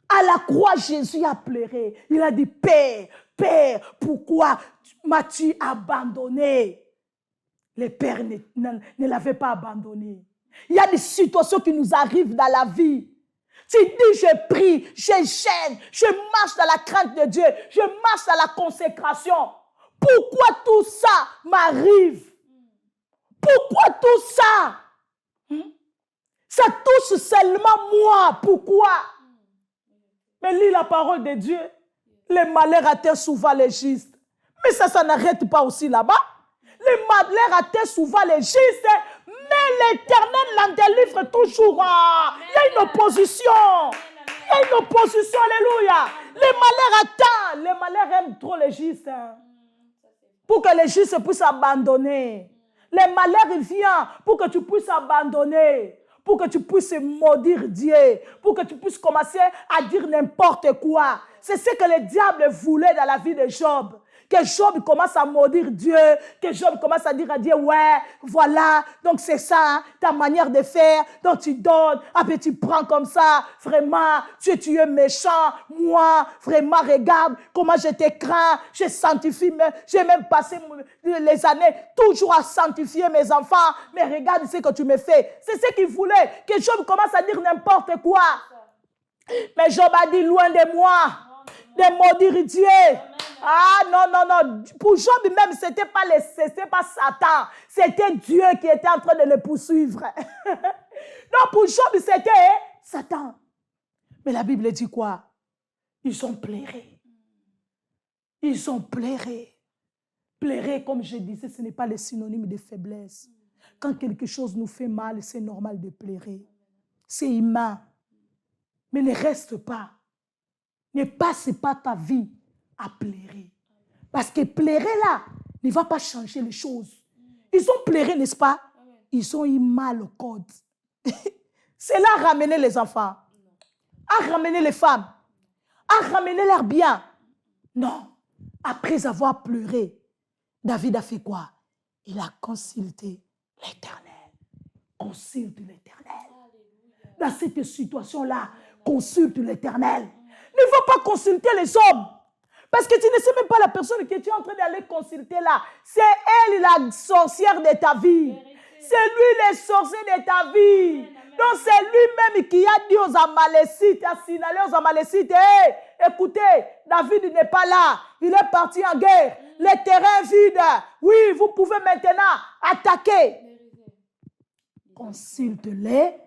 À la croix, Jésus a pleuré. Il a dit, Père, Père, pourquoi m'as-tu abandonné? Le Père ne l'avait pas abandonné. Il y a des situations qui nous arrivent dans la vie. Tu dis, je prie, je gêne, je marche dans la crainte de Dieu, je marche dans la consécration. Pourquoi tout ça m'arrive? Pourquoi tout ça? Ce Ça touche seulement moi. Pourquoi? Mais lis la parole de Dieu. Les malheurs atteignent souvent les justes. Mais ça n'arrête pas aussi là-bas. Les malheurs atteignent souvent les justes. Mais l'Éternel l'en délivre toujours. Il y a une opposition. Il y a une opposition. Alléluia. Les malheurs atteignent. Les malheurs aiment trop les justes. Pour que les justes puissent abandonner. Les malheurs viennent pour que tu puisses abandonner. Pour que tu puisses maudire Dieu, pour que tu puisses commencer à dire n'importe quoi. C'est ce que le diable voulait dans la vie de Job. Que Job commence à maudire Dieu, que Job commence à dire à Dieu, ouais, voilà, donc c'est ça, ta manière de faire, donc tu donnes, après tu prends comme ça, vraiment, tu es méchant, moi, vraiment, regarde comment je te crains, je sanctifie, j'ai même passé les années toujours à sanctifier mes enfants, mais regarde ce que tu me fais. C'est ce qu'il voulait, que Job commence à dire n'importe quoi. Mais Job a dit, loin de moi, de maudire Dieu. Ah non. Pour Job même, ce n'était pas Satan. C'était Dieu qui était en train de le poursuivre. Non, pour Job, c'était Satan. Mais la Bible dit quoi? Ils ont pleuré. Ils ont pleuré. Pleurer, comme je disais, ce n'est pas le synonyme de faiblesse. Quand quelque chose nous fait mal, c'est normal de pleurer. C'est humain. Mais ne reste pas. Ne passe pas ta vie à pleurer. Parce que pleurer là ne va pas changer les choses. Ils ont pleuré, n'est-ce pas? Ils ont eu mal au code. C'est là à ramener les enfants, à ramener les femmes, à ramener leurs biens. Non. Après avoir pleuré, David a fait quoi? Il a consulté l'Éternel. Consulte l'Éternel. Dans cette situation-là, consulte l'Éternel. Ne va pas consulter les hommes. Parce que tu ne sais même pas la personne que tu es en train d'aller consulter là. C'est elle la sorcière de ta vie. C'est lui le sorcier de ta vie. Donc c'est lui-même qui a dit aux Amalécites, a signalé aux Amalécites, hey, écoutez, David n'est pas là. Il est parti en guerre. Le terrain est vide. Oui, vous pouvez maintenant attaquer. Consulte l'Éternel.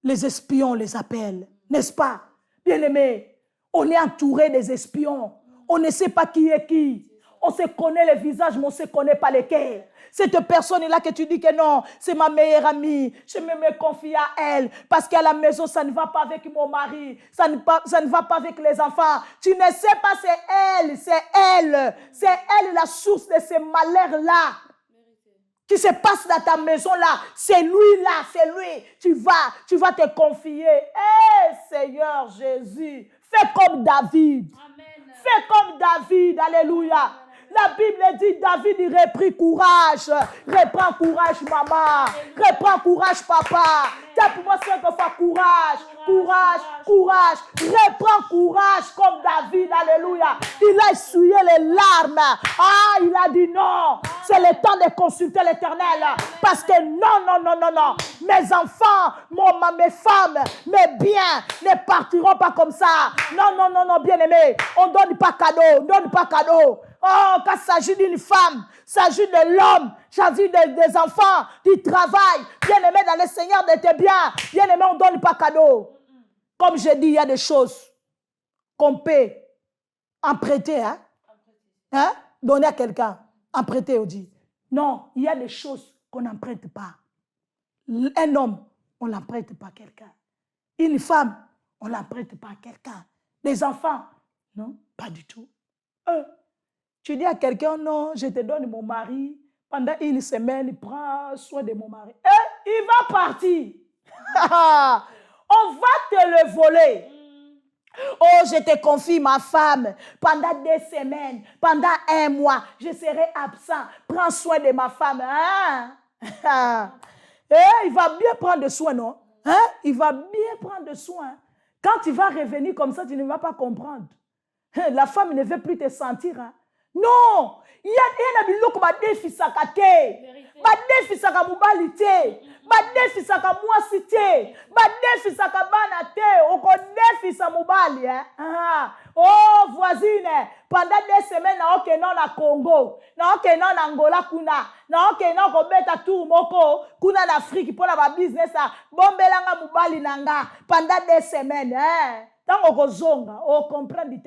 Les espions les appellent, n'est-ce pas? Bien-aimés, on est entouré des espions. On ne sait pas qui est qui. On se connaît les visages, mais on ne se connaît pas les cœurs. Cette personne-là que tu dis que non, c'est ma meilleure amie. Je me confie à elle. Parce qu'à la maison, ça ne va pas avec mon mari. Ça ne va pas avec les enfants. Tu ne sais pas, c'est elle. C'est elle. C'est elle la source de ces malheurs-là. Qui se passe dans ta maison-là. C'est lui-là, c'est lui. Tu vas te confier. Hé, Seigneur Jésus, fais comme David. Amen. Fais comme David. Alléluia. La Bible dit, David, il reprit courage. Reprends courage, maman. Reprends courage, papa. Tape-moi 5 fois courage. Courage, courage. Reprends courage comme David. Alléluia. Il a essuyé les larmes. Ah, il a dit non. C'est le temps de consulter l'Éternel. Parce que non. Mes enfants, mes femmes, mes biens ne partiront pas comme ça. Non, bien-aimé. On ne donne pas cadeau. Oh, quand il s'agit d'une femme, il s'agit de l'homme, il s'agit des enfants, du travail. Bien-aimé dans le Seigneur de tes biens. Bien-aimé, on ne donne pas cadeau. Comme je dis, il y a des choses qu'on peut emprunter. Donner à quelqu'un. Emprunter, on dit. Non, il y a des choses qu'on n'emprunte pas. Un homme, on ne l'emprunte pas à quelqu'un. Une femme, on ne l'emprunte pas à quelqu'un. Des enfants, non, pas du tout. Tu dis à quelqu'un, non, je te donne mon mari. Pendant une semaine, prends soin de mon mari. Et il va partir. On va te le voler. Oh, je te confie ma femme. Pendant 2 semaines, pendant 1 mois, je serai absent. Prends soin de ma femme. Il va bien prendre soin, non? Il va bien prendre soin. Quand tu vas revenir comme ça, tu ne vas pas comprendre. La femme ne veut plus te sentir. Non, il y a des gens qui ont des fils à côté. Des fils à mobalité. Des fils à moissité. Des fils à banate. On connaît fils à mobali. Oh, voisine, pendant 2 semaines, na non na Congo, na non Angola kuna, na non kobeta tour moko, kuna na Afrique pour la business a bombelanga mubali nanga pendant 2 semaines, Tango kozonga, comprend dit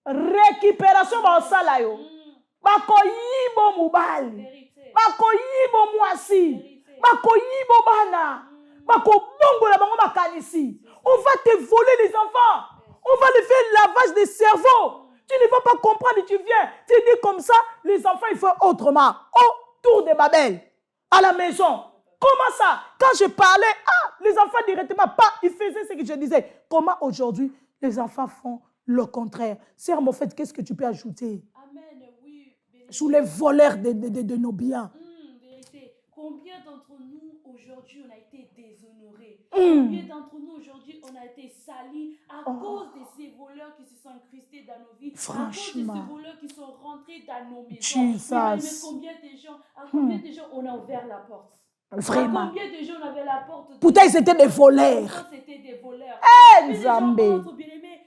récupération ba osala yo. Bakoyibo mubali. Bakoyibo mwasi. Bakoyibo bana. Bakobongola bango makanisi. On va te voler les enfants. On va les faire lavage de cerveau. Tu ne vas pas comprendre, tu viens. Tu dis comme ça, les enfants, ils font autrement. Autour de Babel, à la maison. Comment ça? Quand je parlais, les enfants directement, ils faisaient ce que je disais. Comment aujourd'hui, les enfants font le contraire? Sœur Moffett, qu'est-ce que tu peux ajouter? Amen, oui. Sous les voleurs de nos biens. Vérité. Combien d'entre nous aujourd'hui on a été déshonorés? Combien d'entre nous aujourd'hui on a été salis à cause de ces voleurs qui se sont incrustés dans nos vies, Franchement. à cause de ces voleurs qui sont rentrés dans nos maisons? Jesus. À combien de gens on a ouvert la porte? Vraiment. À combien de gens on avait la porte? Pourtant, ils étaient des voleurs. Pourtant, c'était des voleurs. Nzambe.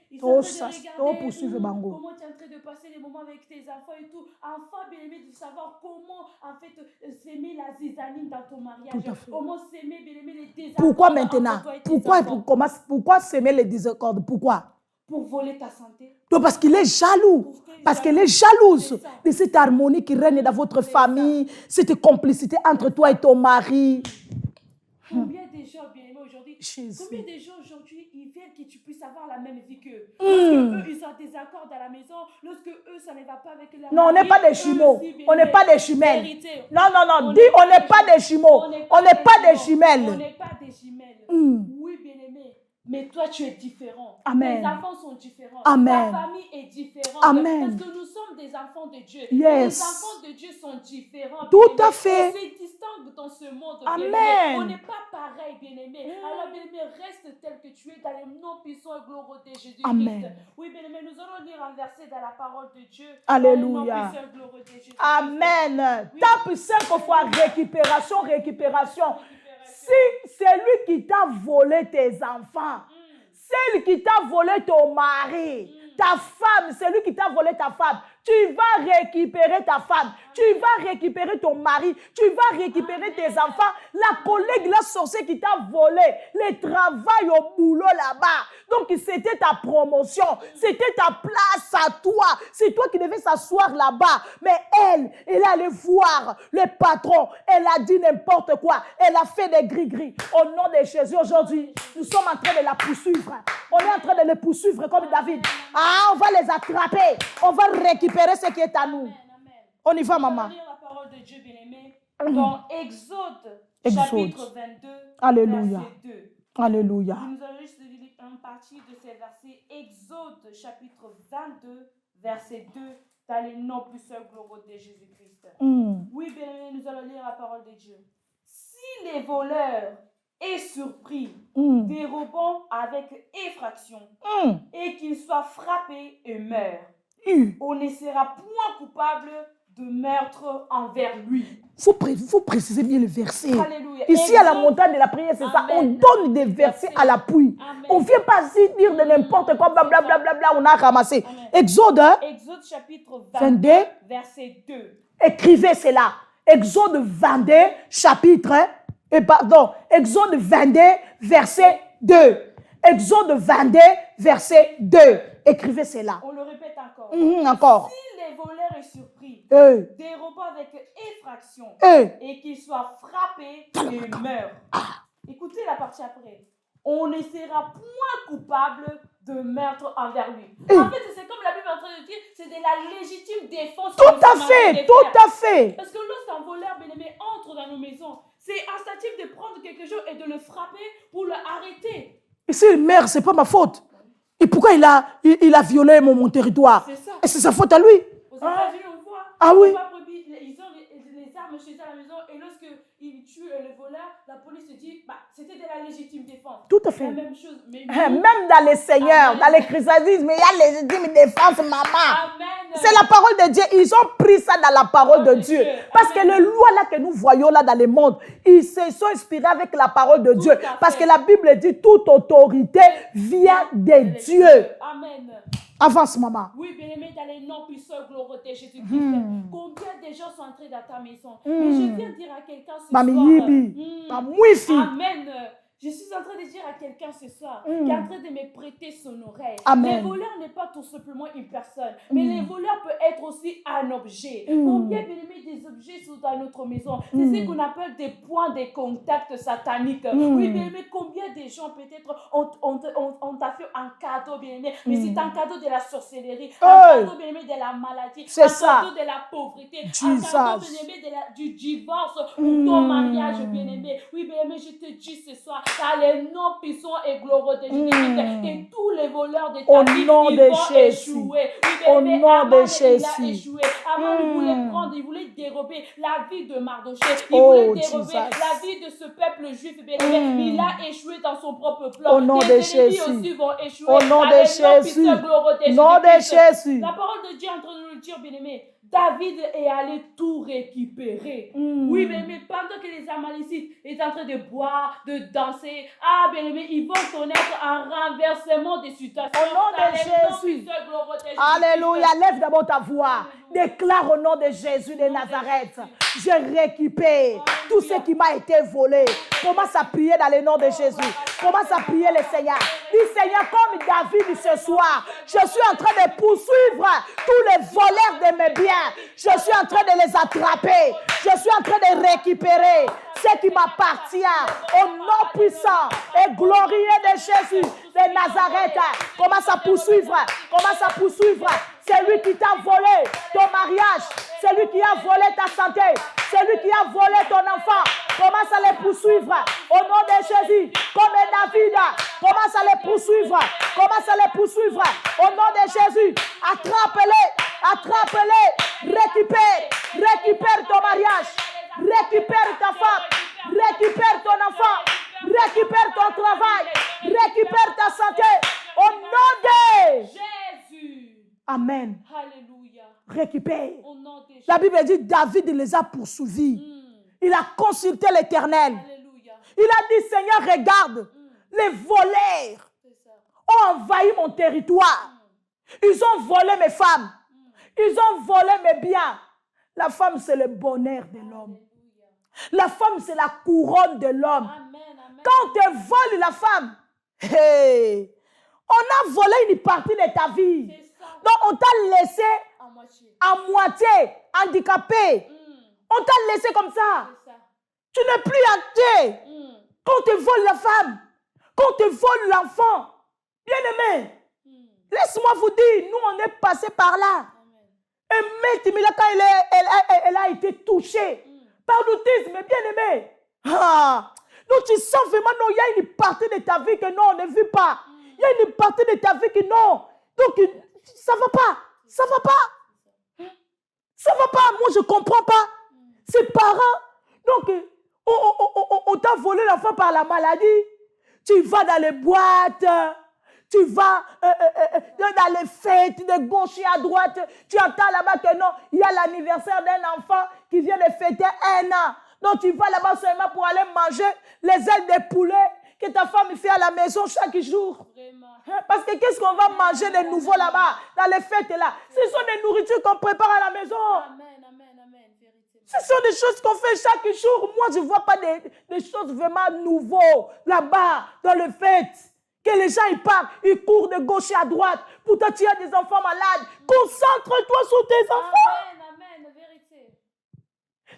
Ils sont en train de regarder comment tu es en train de passer les moments avec tes enfants et tout. Enfin, bien aimé, de savoir comment, en fait, s'aimer la zizanine dans ton mariage. Tout à fait. Comment s'aimer, bien aimé, les désaccords. Pourquoi maintenant? Pourquoi s'aimer les désaccords? Pourquoi? Pour voler ta santé. Non, parce qu'il est jaloux. Parce qu'elle est jalouse de cette harmonie qui règne dans votre famille, cette complicité entre toi et ton mari. Combien de gens, bien aimés, aujourd'hui, combien de gens aujourd'hui, ils veulent que tu puisses avoir la même vie qu'eux. Lorsque eux, ils ont des accords dans la maison, lorsque eux, ça ne va pas avec leur non, on n'est pas des jumeaux. On n'est pas des jumelles. Vérité. Non, dis, on n'est pas des jumeaux. On n'est pas des jumelles. On n'est pas des jumelles. Oui, bien aimé. Mais toi, tu es différent. Amen. Tes enfants sont différents. Amen. Ta famille est différente. Amen. Parce que nous sommes des enfants de Dieu. Yes. Les enfants de Dieu sont différents. Tout à fait. On se distingue dans ce monde. Amen. Bien-aimé. On n'est pas pareil, bien-aimé. Alors, bien-aimé, reste tel que tu es dans les noms puissants et glorieux de Jésus-Christ. Amen. Oui, bien-aimé, nous allons lire un verset dans la parole de Dieu. Alléluia. Amen. Oui. Tape 5 fois récupération, récupération. Si c'est lui qui t'a volé tes enfants, celle qui t'a volé ton mari, ta femme, c'est lui qui t'a volé ta femme, tu vas récupérer ta femme, tu vas récupérer ton mari, tu vas récupérer tes enfants, la collègue, la sorcière qui t'a volé, le travail au boulot là-bas. Donc c'était ta promotion, c'était ta place à toi, c'est toi qui devais s'asseoir là-bas. Mais elle allait voir le patron, elle a dit n'importe quoi, elle a fait des gris-gris. Au nom de Jésus, aujourd'hui, nous sommes en train de la poursuivre. On est en train de les poursuivre comme David. On va les attraper, on va récupérer ce qui est à nous. Amen. On y va, maman. On va lire la parole de Dieu, bien-aimé, dans Exode, chapitre 22, Alléluia. verset 2. Alléluia. Nous allons juste lire une partie de ces versets. Exode, chapitre 22, verset 2, dans les noms puissants glorieux de Jésus-Christ. Oui, bien-aimé, nous allons lire la parole de Dieu. Si les voleurs est surpris, dérobant avec effraction, et qu'il soit frappé et meurt, on ne sera point coupable de meurtre envers lui. Faut préciser bien le verset. Alléluia. Ici, à la montagne de la prière, c'est ça. On donne des versets à l'appui. On ne vient pas ici dire de n'importe quoi, blablabla, on a ramassé. Amen. Exode, Exode chapitre 22, verset 2. écrivez cela. Exode 22, chapitre, Exode 22, verset 2. Exode 22, verset 2. Écrivez cela. On le répète encore. Encore. Si les voleurs est surpris, dérobant avec effraction, et qu'il soit frappé et meurt. Écoutez la partie après. On ne sera point coupable de meurtre envers lui. En fait, c'est comme la Bible est en train de dire, c'est de la légitime défense. Tout à fait, tout à fait. Parce que lorsqu'un voleur bien-aimé entre dans nos maisons, c'est instinctif de prendre quelque chose et de le frapper pour le arrêter. Et si mère, c'est pas ma faute. Et pourquoi il a violé mon territoire? C'est ça. Et c'est sa faute à lui. Aux États-Unis, on voit. Ah oui. Ils ont les armes chez eux à la maison et lorsqu'ils tuent le voleur, la police se dit, bah, c'était de la légitime défense. Tout à fait. La même chose. Mais Même dans les seigneurs, Amen. dans les christianismes, il y a légitime défense, maman. Amen. C'est la parole de Dieu. Ils ont pris ça dans la parole de Dieu. Parce que les lois là que nous voyons là dans le monde, ils se sont inspirés avec la parole de Dieu. Parce que la Bible dit toute autorité vient de Dieu. Amen. Avance, maman. Oui, bien aimé, dans les noms puissants, gloire de Jésus-Christ. Combien de gens sont entrés dans ta maison? Mais je viens dire à quelqu'un ce soir. Amen. Je suis en train de dire à quelqu'un ce soir qui est en train de me prêter son oreille. Amen. Les voleurs n'est pas tout simplement une personne, mais les voleurs peuvent être aussi un objet. Combien bien aimé des objets sont dans notre maison? C'est ce qu'on appelle des points de contact sataniques. Oui, bien aimé, combien de gens peut-être on t'a fait un cadeau, bien aimé, mais c'est un cadeau de la sorcellerie, un cadeau, bien aimé, de la maladie, un cadeau de la pauvreté, un cadeau, bien aimé, du divorce ou ton mariage, bien aimé. Oui, bien aimé, je te dis ce soir, dans les noms puissants et glorieux de Jésus-Christ, et tous les voleurs de ta vie, ils vont échouer. Oui, au nom de Jésus. Il a échoué. Aman, il voulait prendre, il voulait dérober la vie de Mardochée. Il voulait dérober la vie de ce peuple juif. Il a échoué dans son propre plan. Au nom de Jésus. Aussi vont échouer. Au nom de Jésus. Nom de Jésus. La parole de Dieu est en train de nous le dire, bien-aimé. David est allé tout récupérer. Oui, mais pendant que les Amalécites étaient en train de boire, de danser, bien aimé, ils vont connaître un renversement des situations. Au nom de Jésus. Alléluia. Lève d'abord ta voix. Déclare au nom de Jésus de Nazareth. Je récupère tout ce qui m'a été volé. Commence à prier dans le nom de Jésus. Commence à prier le Seigneur. Dis Seigneur, comme David ce soir, je suis en train de poursuivre tous les voleurs de mes biens. Je suis en train de les attraper. Je suis en train de récupérer ce qui m'appartient. Au nom puissant et glorieux de Jésus de Nazareth. Commence à poursuivre. Commence à poursuivre. C'est lui qui t'a volé ton mariage. C'est lui qui a volé ta santé. C'est lui qui a volé ton enfant. Commence à les poursuivre. Au nom de Jésus. Comme David. Commence à les poursuivre. Commence à les poursuivre. Au nom de Jésus. Attrape-les. Attrape-les. Récupère ton mariage. Récupère ta femme. Récupère ton enfant. Récupère ton travail. Récupère ta santé. Au nom de Jésus. Amen. Alléluia. Récupère. Au nom de Jésus. La Bible dit David les a poursuivis. Il a consulté l'Éternel. Alléluia. Il a dit Seigneur, regarde, les voleurs ont envahi mon territoire. Ils ont volé mes femmes. Ils ont volé mes biens. La femme, c'est le bonheur de l'homme. La femme, c'est la couronne de l'homme. Quand on te vole la femme, hey, on a volé une partie de ta vie. Donc, on t'a laissé à moitié handicapé. On t'a laissé comme ça. Tu n'es plus acté. Quand on te vole la femme, quand on te vole l'enfant, bien aimé, laisse-moi vous dire, nous, on est passé par là. Et Maître Milaka, elle a été touchée par l'autisme, bien aimé. Donc, tu sens vraiment, non, il y a une partie de ta vie que non, on ne vit pas. Il y a une partie de ta vie que non. Donc, ça ne va pas. Ça ne va pas. Ça ne va pas. Moi, je ne comprends pas. Ses parents, donc, on t'a volé l'enfant par la maladie. Tu vas dans les boîtes. Tu vas dans les fêtes de gauche et à droite. Tu entends là-bas que non, il y a l'anniversaire d'un enfant qui vient de fêter 1 an. Donc, tu vas là-bas seulement pour aller manger les ailes de poulet que ta femme fait à la maison chaque jour. Parce que qu'est-ce qu'on va manger de nouveau là-bas, dans les fêtes là? Ce sont des nourritures qu'on prépare à la maison. Amen, amen, amen. Ce sont des choses qu'on fait chaque jour. Moi, je ne vois pas des choses vraiment nouvelles là-bas, dans les fêtes. Que les gens, ils partent, ils courent de gauche à droite. Pourtant, tu as des enfants malades. Concentre-toi sur tes enfants. Amen, amen, vérité.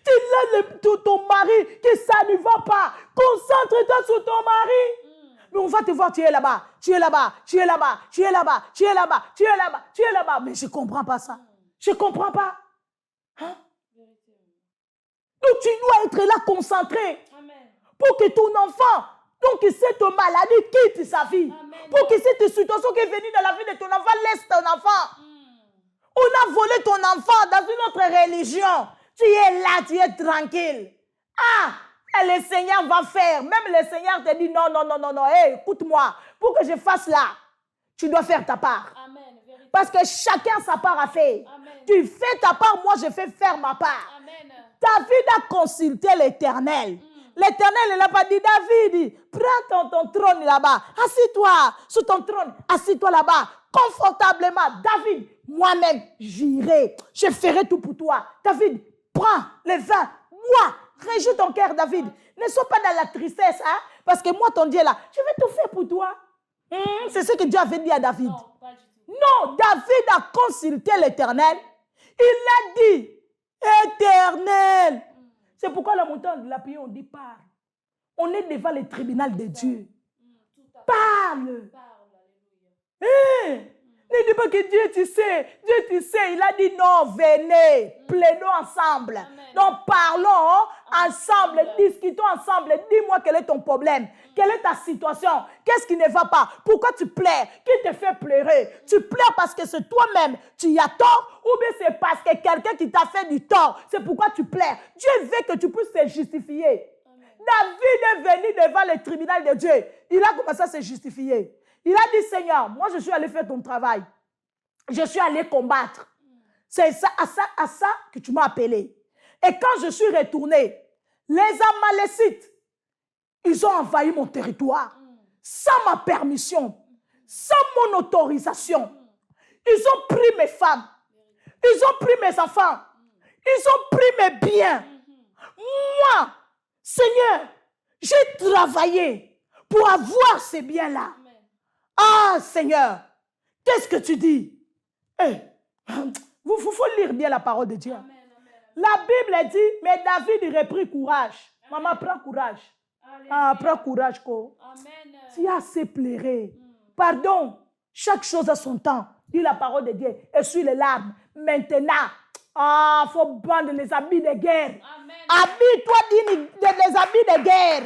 Tu l'as ton mari, que ça ne va pas. Concentre-toi sur ton mari. Mais on va te voir, tu es là-bas, tu es là-bas, tu es là-bas, tu es là-bas, tu es là-bas, tu es là-bas, tu es là-bas. Mais je ne comprends pas ça. Je ne comprends pas. Hein? Donc tu dois être là concentré. Amen. Pour que ton enfant, donc cette maladie quitte sa vie. Amen. Pour que cette situation qui est venue dans la vie de ton enfant laisse ton enfant. On a volé ton enfant dans une autre religion. Tu es là, tu es tranquille. Et le Seigneur va faire. Même le Seigneur te dit non, non, non, non, non. Hey, écoute-moi. Pour que je fasse là, tu dois faire ta part. Amen. Parce que chacun sa part à faire. Amen. Tu fais ta part, moi je fais faire ma part. Amen. David a consulté l'Éternel. L'Éternel, il n'a pas dit, David, prends ton trône là-bas. Assis-toi sur ton trône. Assis-toi là-bas. Confortablement. David, moi-même, j'irai. Je ferai tout pour toi. David, prends le vin. Bois. Réjouis ton cœur, David. Ne sois pas dans la tristesse. Hein? Parce que moi, ton Dieu là, je vais tout faire pour toi. C'est ce que Dieu avait dit à David. Non, pas du tout. Non, David a consulté l'Éternel. Il a dit, Éternel. C'est pourquoi la montagne de la prière, on dit parle. On est devant le tribunal de Dieu. Parle. Ne dis pas que Dieu, tu sais. Dieu, tu sais. Il a dit non, venez. Plaidons ensemble. Amen. Donc parlons ensemble. Discutons ensemble. Dis-moi quel est ton problème. Quelle est ta situation? Qu'est-ce qui ne va pas? Pourquoi tu pleures? Qui te fait pleurer? Tu pleures parce que c'est toi-même, tu y as tort, ou bien c'est parce que quelqu'un qui t'a fait du tort. C'est pourquoi tu pleures. Dieu veut que tu puisses te justifier. Amen. David est venu devant le tribunal de Dieu. Il a commencé à se justifier. Il a dit, Seigneur, moi je suis allé faire ton travail. Je suis allé combattre. C'est à ça que tu m'as appelé. Et quand je suis retourné, les Amalécites, ils ont envahi mon territoire sans ma permission, sans mon autorisation. Ils ont pris mes femmes, ils ont pris mes enfants, ils ont pris mes biens. Moi, Seigneur, j'ai travaillé pour avoir ces biens-là. Ah, Seigneur, qu'est-ce que tu dis? Il faut lire bien la parole de Dieu. Amen, amen. La Bible dit, mais David il reprit courage. Amen. Maman, prends courage. Ah, prends courage, quoi. Tu as assez pleuré. Pardon, chaque chose a son temps. Dit la parole de Dieu. Essuie les larmes. Maintenant, il faut prendre les habits de guerre. Habille-toi des habits de guerre.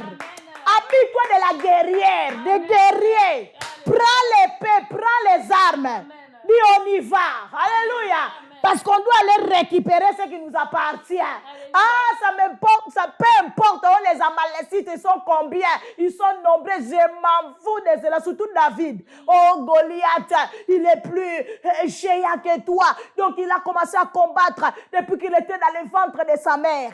Habille-toi de la guerrière, des guerriers. Prends l'épée, prends les armes. Dis, on y va. Alléluia. Amen. Parce qu'on doit aller récupérer ce qui nous appartient. Alléluia. Ah, ça peu importe. Oh, les Amalécites, ils sont combien? Ils sont nombreux. Je m'en fous de cela. Surtout David. Oh, Goliath, il est plus géant que toi. Donc, il a commencé à combattre depuis qu'il était dans le ventre de sa mère.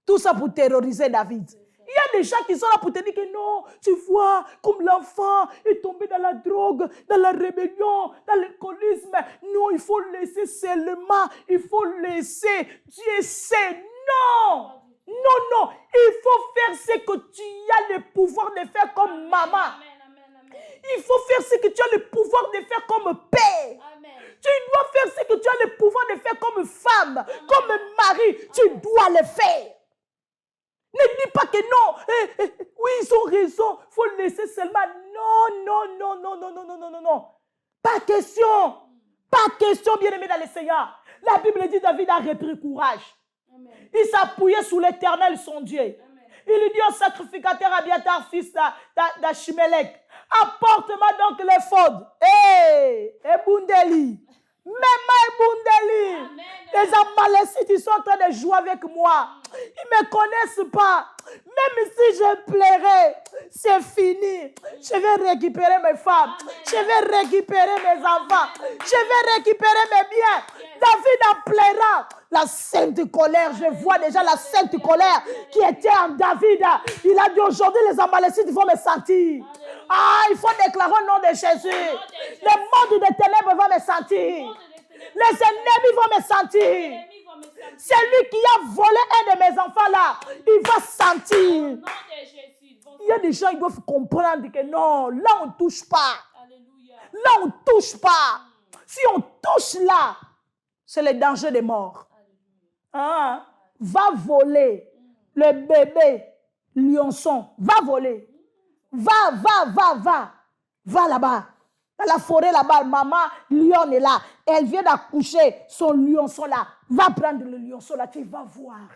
Tout ça pour terroriser David. Il y a des gens qui sont là pour te dire que non, tu vois, comme l'enfant est tombé dans la drogue, dans la rébellion, dans l'alcoolisme. Non, il faut laisser seulement, il faut laisser. Dieu sait. Non, non, non. Il faut faire ce que tu as le pouvoir de faire comme maman. Il faut faire ce que tu as le pouvoir de faire comme père. Tu dois faire ce que tu as le pouvoir de faire comme femme, comme mari. Tu dois le faire. Ne dis pas que non. Oui, ils ont raison. Il faut laisser seulement. Non, non, non, non, non, non, non, non, non, non. Pas question. Pas question, bien-aimé dans le Seigneur. La Bible dit David a repris courage. Amen. Il s'appuyait sur l'Éternel, son Dieu. Amen. Il lui dit au sacrificateur Abiatar, fils d'Achimelech, apporte-moi donc l'éphod. Ebundeli. Même Ebundeli. Les Amalécites, ils sont en train de jouer avec moi. Ils ne me connaissent pas. Même si je plairais, c'est fini. Je vais récupérer mes femmes. Je vais récupérer mes enfants. Je vais récupérer mes biens. David en plaira. La sainte colère, je vois déjà la sainte colère qui était en David. Il a dit aujourd'hui les Amalécites vont me sentir. Ah, il faut déclarer au nom de Jésus. Le monde des ténèbres va me sentir. Les ennemis vont me sentir. Celui qui a volé un de mes enfants là, il va sentir. Il y a des gens qui doivent comprendre que non, là on ne touche pas. Là on ne touche pas. Si on touche là, c'est le danger de mort. Hein? Va voler le bébé lionçon. Va voler. Va là-bas. Dans la forêt là-bas, maman lion est là. Elle vient d'accoucher son lionçon là. Va prendre le lionçon là, tu vas voir.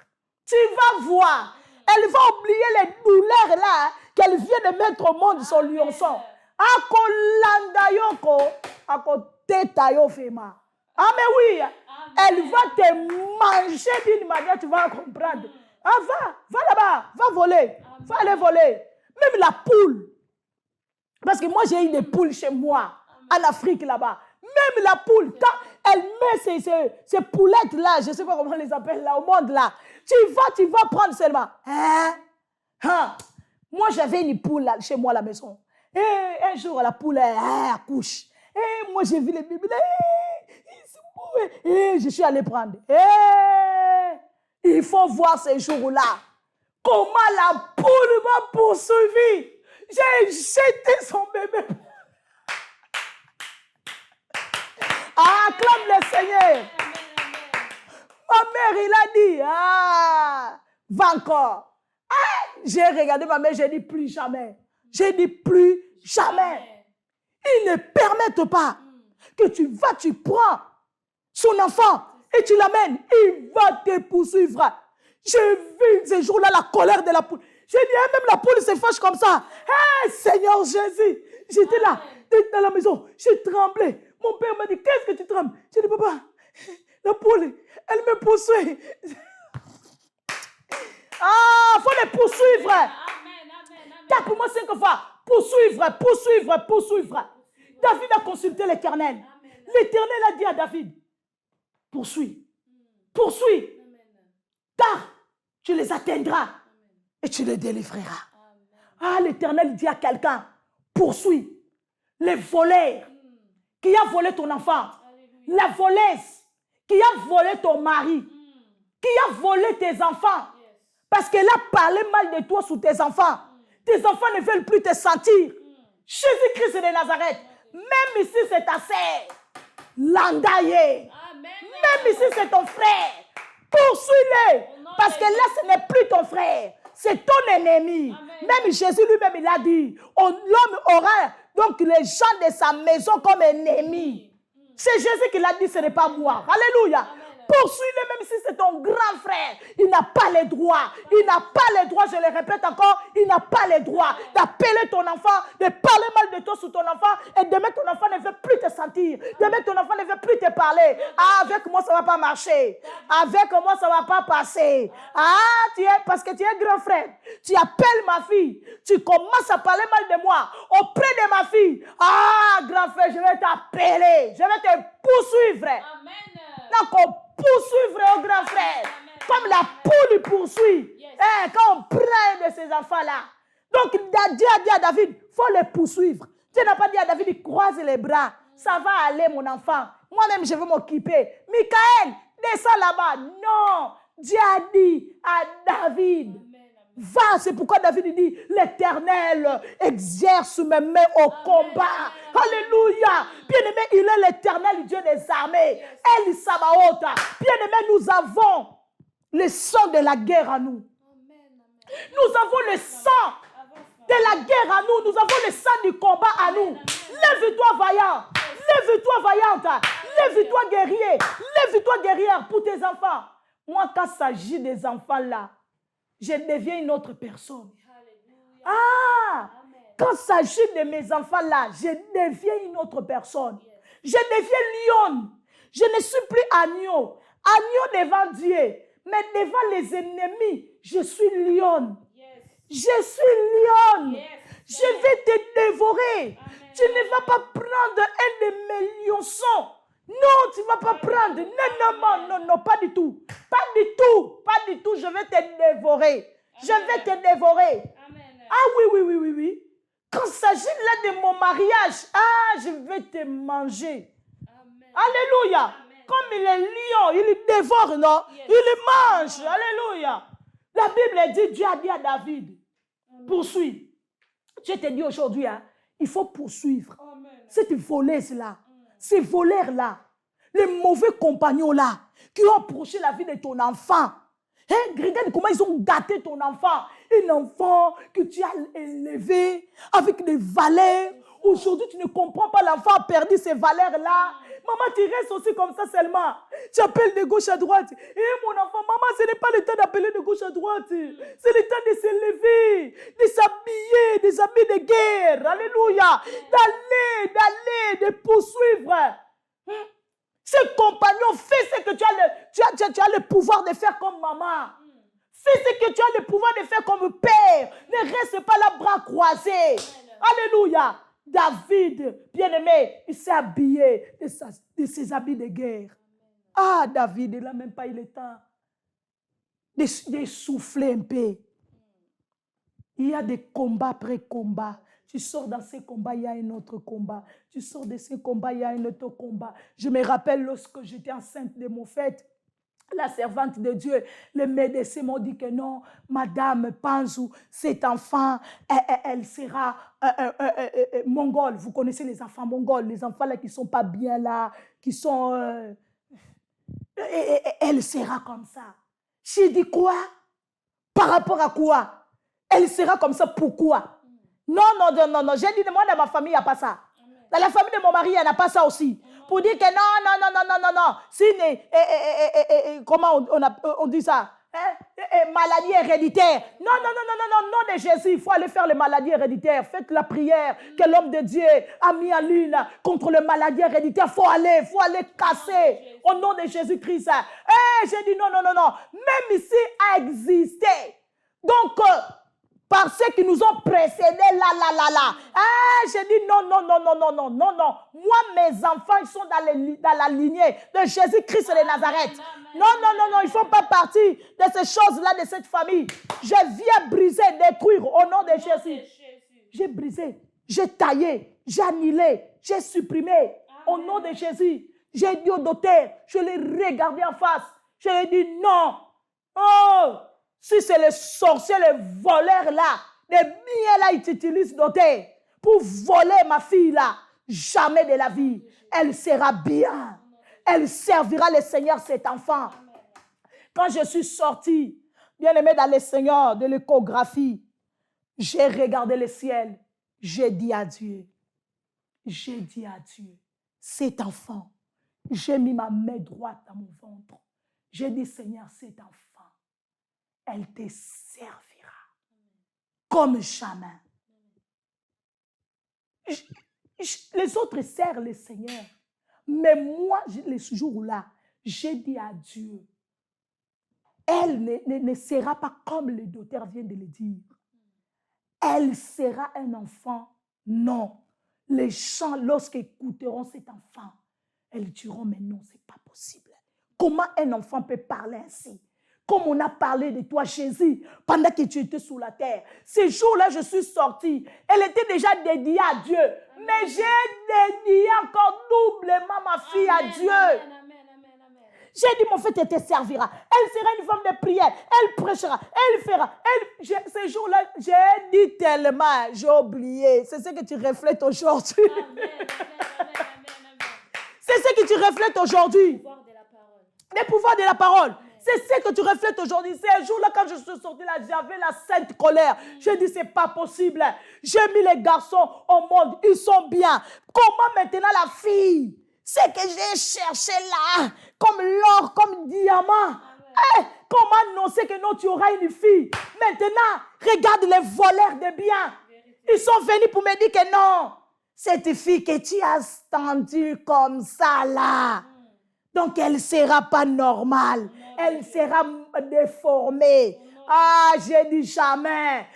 Tu vas voir. Elle va oublier les douleurs là qu'elle vient de mettre au monde son lionçon. Ah mais oui, elle va te manger d'une manière, tu vas comprendre. Ah, va là-bas, va voler. Va aller voler. Même la poule. Parce que moi, j'ai eu des poules chez moi, en Afrique là-bas. Même la poule, quand elle met ces poulettes-là, je ne sais pas comment on les appelle là, au monde là, tu vas prendre seulement. Hein? Moi, j'avais une poule là, chez moi à la maison. Et un jour, la poule accouche. Et moi, j'ai vu les bébés. Et je suis allé prendre. Il faut voir ces jours-là. Comment la poule m'a poursuivi. J'ai jeté son bébé. Acclame le Seigneur. Ma mère, il a dit, va encore. J'ai regardé ma mère, j'ai dit plus jamais. J'ai dit plus jamais. Ils ne permettent pas que tu prends son enfant et tu l'amènes. Il va te poursuivre. J'ai vu ce jour-là la colère de la poule. J'ai dit, même la poule se fâche comme ça. Seigneur Jésus, j'étais là, dans la maison, j'ai tremblé. Mon père m'a dit, qu'est-ce que tu trembles? J'ai dit, papa, la poule, elle me poursuit. Faut les poursuivre. Tape-moi 5 fois. Poursuivre. David a consulté l'Éternel. L'Éternel a dit à David, poursuis. Car tu les atteindras et tu les délivreras. L'Éternel dit à quelqu'un, poursuis. Les voleurs qui a volé ton enfant, la voleuse qui a volé ton mari, qui a volé tes enfants, parce qu'elle a parlé mal de toi sous tes enfants. Tes enfants ne veulent plus te sentir. Jésus-Christ de Nazareth, même ici c'est ta sœur, Landaye, même ici c'est ton frère, poursuis-les, parce que là ce n'est plus ton frère, c'est ton ennemi. Même Jésus lui-même il a dit, l'homme aura donc les gens de sa maison comme ennemis. C'est Jésus qui l'a dit, ce n'est pas moi. Alléluia. Poursuis-le même si c'est ton grand frère. Il n'a pas les droits. Il n'a pas les droits, je le répète encore, il n'a pas les droits d'appeler ton enfant, de parler mal de toi sur ton enfant et demain ton enfant ne veut plus te sentir. Demain ton enfant ne veut plus te parler. Avec moi ça ne va pas marcher. Avec moi ça ne va pas passer. Parce que tu es grand frère. Tu appelles ma fille. Tu commences à parler mal de moi auprès de ma fille. Grand frère, je vais t'appeler. Je vais te poursuivre. Amen. Donc, poursuivre au grand frère. Amen. Comme la poule poursuit. Yes. Quand on prend de ces enfants-là. Donc, Dieu a dit à David, il faut les poursuivre. Dieu n'a pas dit à David, croise les bras. Ça va aller, mon enfant. Moi-même, je vais m'occuper. Michael, descends là-bas. Non. Dieu a dit à David, va. C'est pourquoi David dit, l'Éternel exerce mes mains au combat. Alléluia. Bien-aimé, il est l'Éternel, Dieu des armées. El Sabaoth. Bien-aimé, nous avons le sang de la guerre à nous. Nous avons le sang de la guerre à nous. Nous avons le sang du combat à nous. Lève-toi vaillant. Lève-toi vaillante. Lève-toi guerrier. Lève-toi guerrière pour tes enfants. Moi, quand il s'agit des enfants là, je deviens une autre personne. Quand il s'agit de mes enfants là, je deviens une autre personne. Je deviens lion. Je ne suis plus agneau. Agneau devant Dieu. Mais devant les ennemis, je suis lion. Je suis lion. Je vais te dévorer. Tu ne vas pas prendre un de mes lionçons. Non, tu ne vas pas prendre. Non, pas du tout. Pas du tout, je vais te dévorer. Je vais te dévorer. Oui. Quand il s'agit là de mon mariage, je vais te manger. Alléluia. Comme il est lion, il dévore, non? Il mange. Alléluia. La Bible dit, Dieu a dit à David, poursuis. Dieu te dit aujourd'hui, il faut poursuivre. Cette voleuse-là, ces voleurs-là, les mauvais compagnons-là, qui ont approché la vie de ton enfant. Regarde comment ils ont gâté ton enfant. Un enfant que tu as élevé avec des valeurs. Aujourd'hui, tu ne comprends pas, l'enfant a perdu ces valeurs-là. Maman, tu restes aussi comme ça seulement. Tu appelles de gauche à droite. Mon enfant, maman, ce n'est pas le temps d'appeler de gauche à droite. C'est le temps de s'élever, de s'habiller, des habits de guerre. Alléluia. D'aller, de poursuivre. Ce compagnon, fais ce que tu as le pouvoir de faire comme maman. Fais ce que tu as le pouvoir de faire comme père. Ne reste pas là, bras croisés. Alléluia. David, bien-aimé, il s'est habillé de ses habits de guerre. Ah, David, il n'a même pas eu le temps de souffler un peu. Il y a des combats après combats. Tu sors dans ces combats, il y a un autre combat. Tu sors de ces combats, il y a un autre combat. Je me rappelle lorsque j'étais enceinte de mon fête, la servante de Dieu, les médecins m'ont dit que non, Madame Panzou, cet enfant, elle sera mongole. Vous connaissez les enfants mongols, les enfants là qui ne sont pas bien là, qui sont... elle sera comme ça. J'ai dit quoi? Par rapport à quoi? Elle sera comme ça, pourquoi? Non. J'ai dit, moi, dans ma famille, il n'y a pas ça. Dans la famille de mon mari, il n'y en a pas ça aussi. Pour dire que non. Si, comment on dit ça? Maladie héréditaire. Non, nom de Jésus, il faut aller faire les maladies héréditaires. Faites la prière que l'homme de Dieu a mis en ligne contre les maladies héréditaires. Il faut aller casser au nom de Jésus-Christ. J'ai dit non. Même ici a existé. Donc, par ceux qui nous ont précédés, là. J'ai dit non. Moi, mes enfants, ils sont dans la lignée de Jésus-Christ de Nazareth. Non, ils ne font pas partie de ces choses-là, de cette famille. Je viens briser, détruire au nom de Jésus. J'ai brisé, j'ai taillé, j'ai annulé, j'ai supprimé au nom de Jésus. J'ai dit au docteur, je l'ai regardé en face. Je lui ai dit non. Oh! Si c'est les sorciers, les voleurs là, les biens là, ils t'utilisent d'autres pour voler ma fille là, jamais de la vie. Elle sera bien. Elle servira le Seigneur, cet enfant. Quand je suis sortie, bien aimé dans le Seigneur, de l'échographie, j'ai regardé le ciel. J'ai dit à Dieu, cet enfant, j'ai mis ma main droite dans mon ventre. J'ai dit, Seigneur, cet enfant, elle te servira comme jamais. Les autres servent le Seigneur. Mais moi, les jours-là, j'ai dit à Dieu, elle ne sera pas comme le docteur vient de le dire. Elle sera un enfant. Non. Les gens, lorsqu'ils écouteront cet enfant, elles diront, mais non, ce n'est pas possible. Comment un enfant peut parler ainsi? Comme on a parlé de toi, Jésus, pendant que tu étais sous la terre. Ce jour-là, je suis sortie. Elle était déjà dédiée à Dieu. Amen. Mais j'ai dédié encore doublement ma fille à Dieu. Amen. J'ai dit, mon fils te servira. Elle sera une femme de prière. Elle prêchera. Elle fera. Ce jour-là, j'ai dit tellement. J'ai oublié. C'est ce que tu reflètes aujourd'hui. C'est ce que tu reflètes aujourd'hui. Le pouvoir de la parole. C'est ce que tu reflètes aujourd'hui. C'est un jour-là, quand je suis sortie là, j'avais la sainte colère. Je dis, c'est pas possible. J'ai mis les garçons au monde. Ils sont bien. Comment maintenant la fille, ce que j'ai cherché là, comme l'or, comme diamant. Comment annoncer que non, tu auras une fille. Maintenant, regarde les voleurs de biens. Ils sont venus pour me dire que non. Cette fille que tu as tendue comme ça là. Donc, elle ne sera pas normale. Elle sera déformée. Ah, j'ai dit jamais.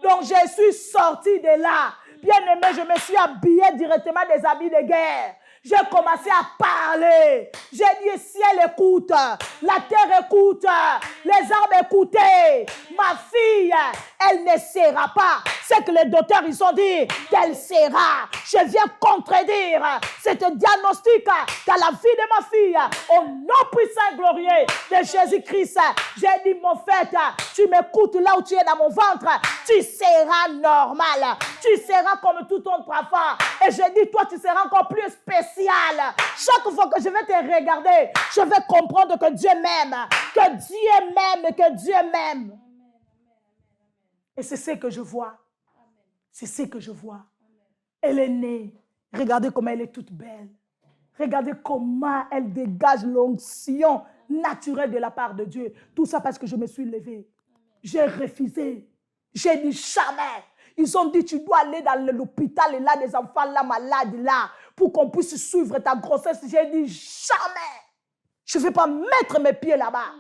Donc, je suis sortie de là. Bien aimé, je me suis habillée directement des habits de guerre. J'ai commencé à parler. J'ai dit, ciel écoute, la terre écoute, les arbres écoutent. Ma fille, elle ne sera pas ce que les docteurs ils ont dit qu'elle sera. Je viens contredire ce diagnostic dans la vie de ma fille. Au nom puissant et glorieux de Jésus-Christ. J'ai dit, mon fait, tu m'écoutes là où tu es dans mon ventre. Tu seras normal. Tu seras comme tout autre enfant. Et je dis, toi, tu seras encore plus spécial. Chaque fois que je vais te regarder, je vais comprendre que Dieu m'aime. Que Dieu m'aime. Et c'est ce que je vois. C'est ce que je vois. Elle est née. Regardez comment elle est toute belle. Regardez comment elle dégage l'onction naturelle de la part de Dieu. Tout ça parce que je me suis levée. J'ai refusé. J'ai dit jamais. Ils ont dit, tu dois aller dans l'hôpital et là, des enfants là, malades là, pour qu'on puisse suivre ta grossesse. J'ai dit, jamais. Je ne vais pas mettre mes pieds là-bas.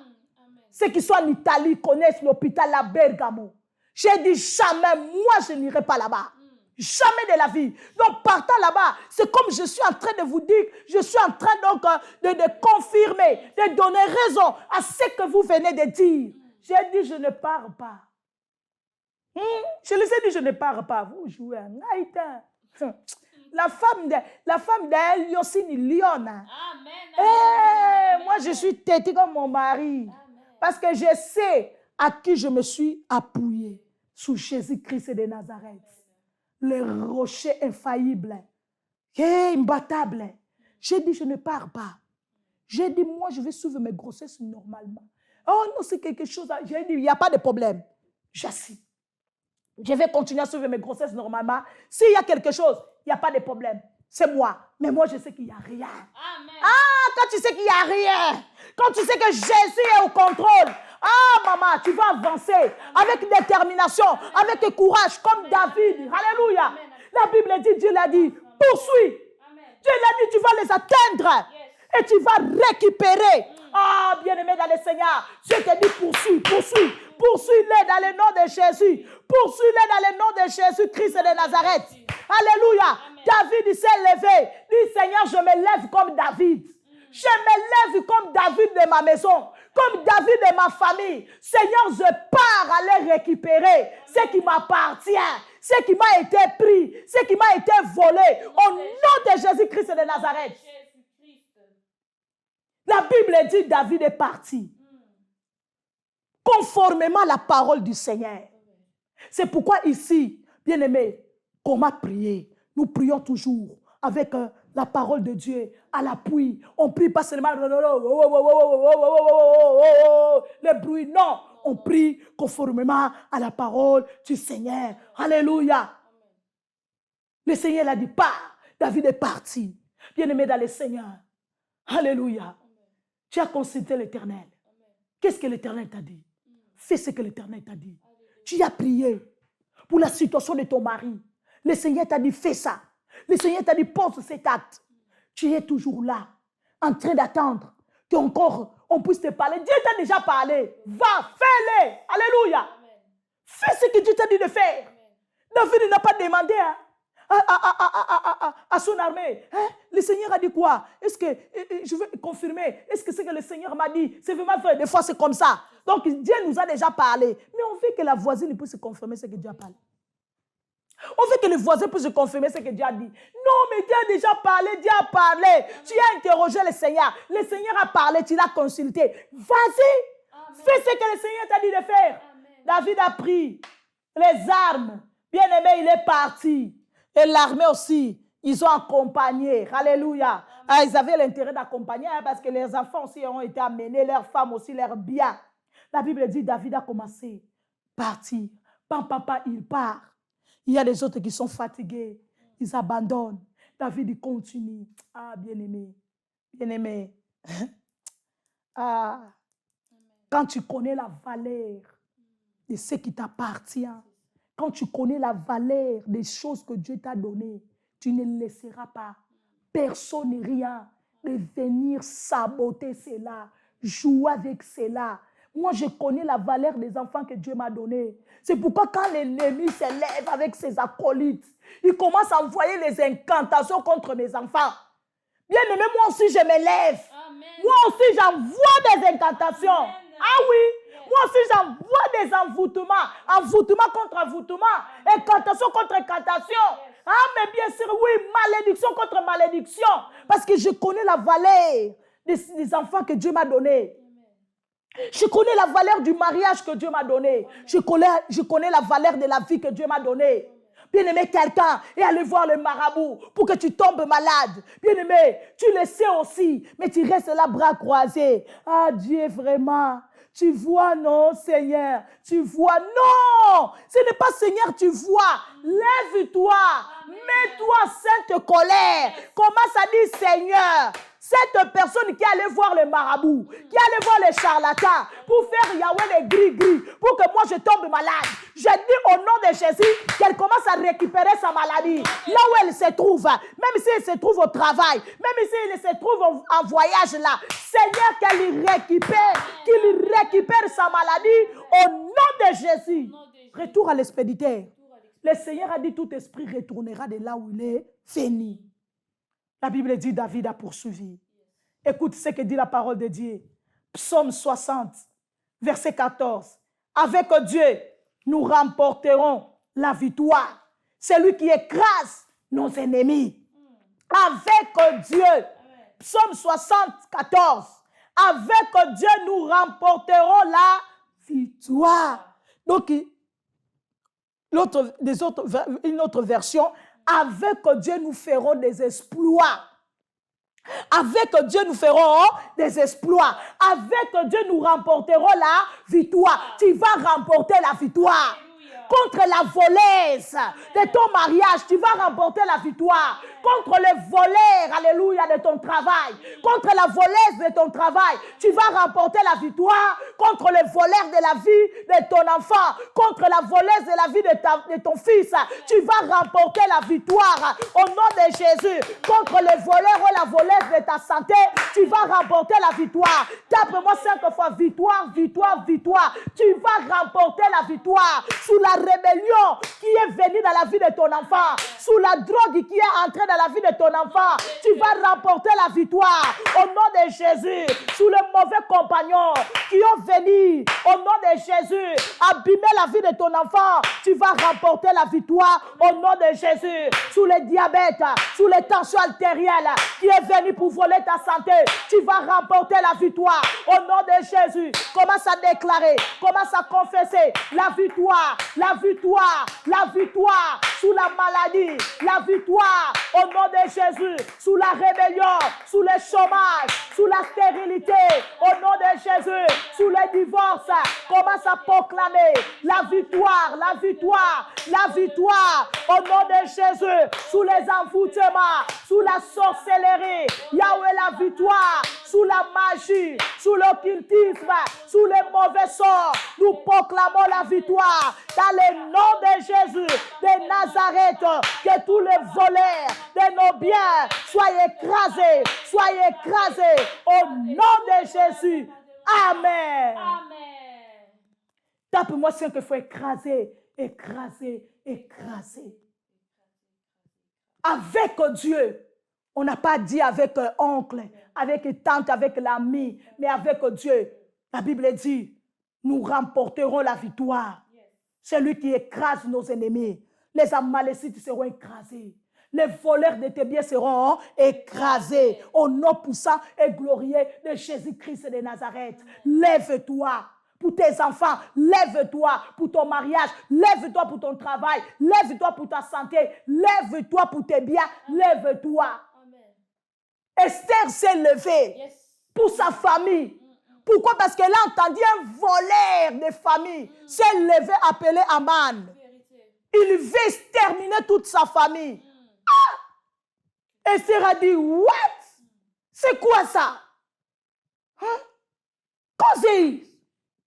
Ceux qui sont en Italie connaissent l'hôpital à Bergamo. J'ai dit jamais, moi je n'irai pas là-bas. Jamais de la vie. Donc partant là-bas, c'est comme je suis en train de vous dire, je suis en train donc de confirmer, de donner raison à ce que vous venez de dire. J'ai dit, je ne pars pas. Je les ai dit, je ne pars pas. Vous jouez un haïtain. La femme d'elle, Yosini Lyon. Moi, je suis têtue comme mon mari. Parce que je sais à qui je me suis appuyée. Sous Jésus-Christ de Nazareth. Le rocher infaillible. Imbattable. J'ai dit, je ne pars pas. J'ai dit, moi, je vais suivre mes grossesses normalement. Oh non, c'est quelque chose. J'ai dit, il n'y a pas de problème. J'assis. Je vais continuer à suivre mes grossesses normalement. S'il y a quelque chose, il n'y a pas de problème. C'est moi. Mais moi, je sais qu'il n'y a rien. Amen. Ah, quand tu sais qu'il n'y a rien, quand tu sais que Jésus est au contrôle, ah, maman, tu vas avancer avec détermination, avec courage, comme David. Alléluia. La Bible dit, Dieu l'a dit, poursuis. Dieu l'a dit, tu vas les atteindre. Et tu vas récupérer. Ah, bien-aimé dans le Seigneur, je te dis poursuis, poursuis. Poursuis-les dans le nom de Jésus. Poursuis-les dans le nom de Jésus-Christ de Nazareth. Alléluia. David s'est levé. Dit, Seigneur, je me lève comme David. Je me lève comme David de ma maison, comme David de ma famille. Seigneur, je pars aller récupérer ce qui m'appartient, ce qui m'a été pris, ce qui m'a été volé. Au nom de Jésus-Christ de Nazareth. La Bible dit David est parti. Conformément à la parole du Seigneur. C'est pourquoi ici, bien-aimés, qu'on m'a prié, nous prions toujours avec la parole de Dieu à l'appui. On prie pas seulement le bruit, non. On prie conformément à la parole du Seigneur. Alléluia. Le Seigneur l'a dit, pars. David est parti. Bien-aimé dans le Seigneur. Alléluia. Tu as consulté l'Éternel. Qu'est-ce que l'Éternel t'a dit? Fais ce que l'Éternel t'a dit. Tu as prié pour la situation de ton mari. Le Seigneur t'a dit, fais ça. Le Seigneur t'a dit, pose cet acte. Tu es toujours là, en train d'attendre qu'encore on puisse te parler. Dieu t'a déjà parlé. Va, fais-le. Alléluia. Fais ce que Dieu t'a dit de faire. David n'a pas demandé à son armée. Le Seigneur a dit quoi? Est-ce que, je veux confirmer, est-ce que ce que le Seigneur m'a dit, c'est vraiment vrai? Des fois, c'est comme ça. Donc, Dieu nous a déjà parlé. Mais on veut que la voisine puisse confirmer ce que Dieu a parlé. On veut que le voisin puisse confirmer ce que Dieu a dit. Non, mais Dieu a déjà parlé, Dieu a parlé. Tu as interrogé le Seigneur. Le Seigneur a parlé, tu l'as consulté. Vas-y, fais ce que le Seigneur t'a dit de faire. Amen. David a pris les armes. Bien-aimé, il est parti. Et l'armée aussi, ils ont accompagné. Alléluia. Ah, ils avaient l'intérêt d'accompagner parce que les enfants aussi ont été amenés, leurs femmes aussi, leurs biens. La Bible dit David a commencé à partir. Papa, il part. Il y a des autres qui sont fatigués. Ils abandonnent. David, il continue. Ah, bien-aimé. Bien-aimé. Ah. Quand tu connais la valeur de ce qui t'appartient, quand tu connais la valeur des choses que Dieu t'a données, tu ne laisseras pas personne ni rien de venir saboter cela, jouer avec cela. Moi, je connais la valeur des enfants que Dieu m'a donnés. C'est pourquoi quand l'ennemi s'élève avec ses acolytes, il commence à envoyer les incantations contre mes enfants. Bien aimé, moi aussi, je me lève. Amen. Moi aussi, j'envoie des incantations. Amen. Ah oui, moi aussi, j'envoie des envoûtements. Envoûtement contre envoûtement. Incantation contre incantation. Ah, mais bien sûr, oui, malédiction contre malédiction. Parce que je connais la valeur des enfants que Dieu m'a donnés. Je connais la valeur du mariage que Dieu m'a donné. Je connais la valeur de la vie que Dieu m'a donnée. Bien-aimé, quelqu'un est allé voir le marabout pour que tu tombes malade. Bien-aimé, tu le sais aussi, mais tu restes là, bras croisés. Ah, Dieu, vraiment, tu vois, non, Seigneur, tu vois, non, ce n'est pas Seigneur, tu vois. Lève-toi, mets-toi sainte colère. Commence à dire, Seigneur, Cette personne qui allait voir les marabouts, qui allait voir les charlatans pour faire Yahweh les gris-gris, pour que moi je tombe malade. Je dis au nom de Jésus qu'elle commence à récupérer sa maladie. Là où elle se trouve, même si elle se trouve au travail, même si elle se trouve en voyage là, Seigneur, qu'il récupère sa maladie au nom de Jésus. Retour à l'expéditeur. Le Seigneur a dit tout esprit retournera de là où il est venu. La Bible dit David a poursuivi. Écoute ce que dit la parole de Dieu. Psaume 60, verset 14. Avec Dieu, nous remporterons la victoire. Celui qui écrase nos ennemis. Avec Dieu. Psaume 74. Avec Dieu, nous remporterons la victoire. Donc, une autre version, avec Dieu, nous ferons des exploits. Avec Dieu, nous ferons des exploits. Avec Dieu, nous remporterons la victoire. Tu vas remporter la victoire. Contre la voleuse de ton mariage, tu vas remporter la victoire. Contre les voleurs, alléluia, de ton travail. Contre la voleuse de ton travail, tu vas remporter la victoire. Contre les voleurs de la vie de ton enfant. Contre la voleuse de la vie de ton fils, tu vas remporter la victoire. Au nom de Jésus. Contre les voleurs ou la voleuse de ta santé, tu vas remporter la victoire. Tape-moi 5 fois victoire, victoire, victoire. Tu vas remporter la victoire. Sous la rébellion qui est venue dans la vie de ton enfant, sous la drogue qui est entrée dans la vie de ton enfant, tu vas remporter la victoire au nom de Jésus. Sous les mauvais compagnons qui ont venu au nom de Jésus abîmer la vie de ton enfant, tu vas remporter la victoire au nom de Jésus. Sous le diabète, sous les tensions artérielles qui est venu pour voler ta santé, tu vas remporter la victoire au nom de Jésus. Commence à déclarer, commence à confesser la victoire, la victoire, la victoire sous la maladie, la victoire au nom de Jésus, sous la rébellion, sous le chômage, sous la stérilité, au nom de Jésus, sous le divorce. Commence à proclamer la victoire, la victoire, la victoire au nom de Jésus, sous les envoûtements, sous la sorcellerie, Yahweh la victoire, sous la magie, sous l'occultisme, sous les mauvais sorts, nous proclamons la victoire dans le nom de Jésus de Nazareth, que tous les voleurs de nos biens soient écrasés au nom de Jésus. Amen. Amen. Tape-moi 5 fois écraser, écraser, écraser. Avec Dieu, on n'a pas dit avec oncle, avec tante, avec l'ami, mais avec Dieu. La Bible dit, nous remporterons la victoire. Celui qui écrase nos ennemis. Les Amalécites seront écrasés. Les voleurs de tes biens seront écrasés. Au nom puissant et glorieux de Jésus-Christ de Nazareth. Lève-toi pour tes enfants. Lève-toi pour ton mariage. Lève-toi pour ton travail. Lève-toi pour ta santé. Lève-toi pour tes biens. Lève-toi. Esther s'est levée pour sa famille. Pourquoi? Parce qu'elle a entendu un voleur de famille s'est levé appelé Aman. Il veut exterminer toute sa famille. Esther a dit, what? C'est quoi ça? Hein? Cosy.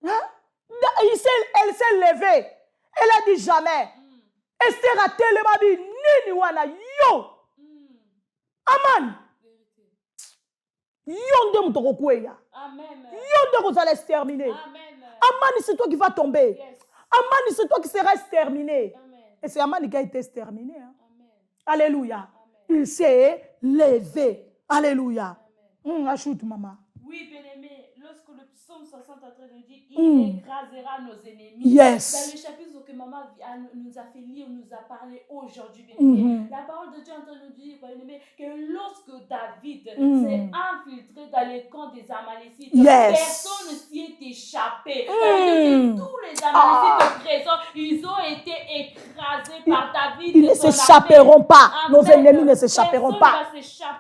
Hein? Elle s'est levée. Elle a dit jamais. Esther a tellement dit, Nini wana yo. Aman. Yonde mtokokweya. Yonde vous allez exterminer. Aman, c'est toi qui vas tomber. Aman, c'est toi qui seras exterminé. Et c'est Aman qui a été exterminé. Hein? Alléluia. Il s'est levé. Alléluia. Ajoute, maman. Oui, bien-aimé, lorsque le psaume 60 nous dit, il écrasera nos ennemis. Yes. Dans le chapitre que maman nous a fait lire, nous a parlé aujourd'hui, bien-aimé, la parole de Dieu est en train de nous dire, bien-aimé, que lorsque David s'est infiltré dans les camps des Amalécites, personne ne s'y est échappé. Tous les Amalécites présents, ils ont été écrasés par David. Ils ne s'échapperont pas. Nos ennemis ne s'échapperont pas.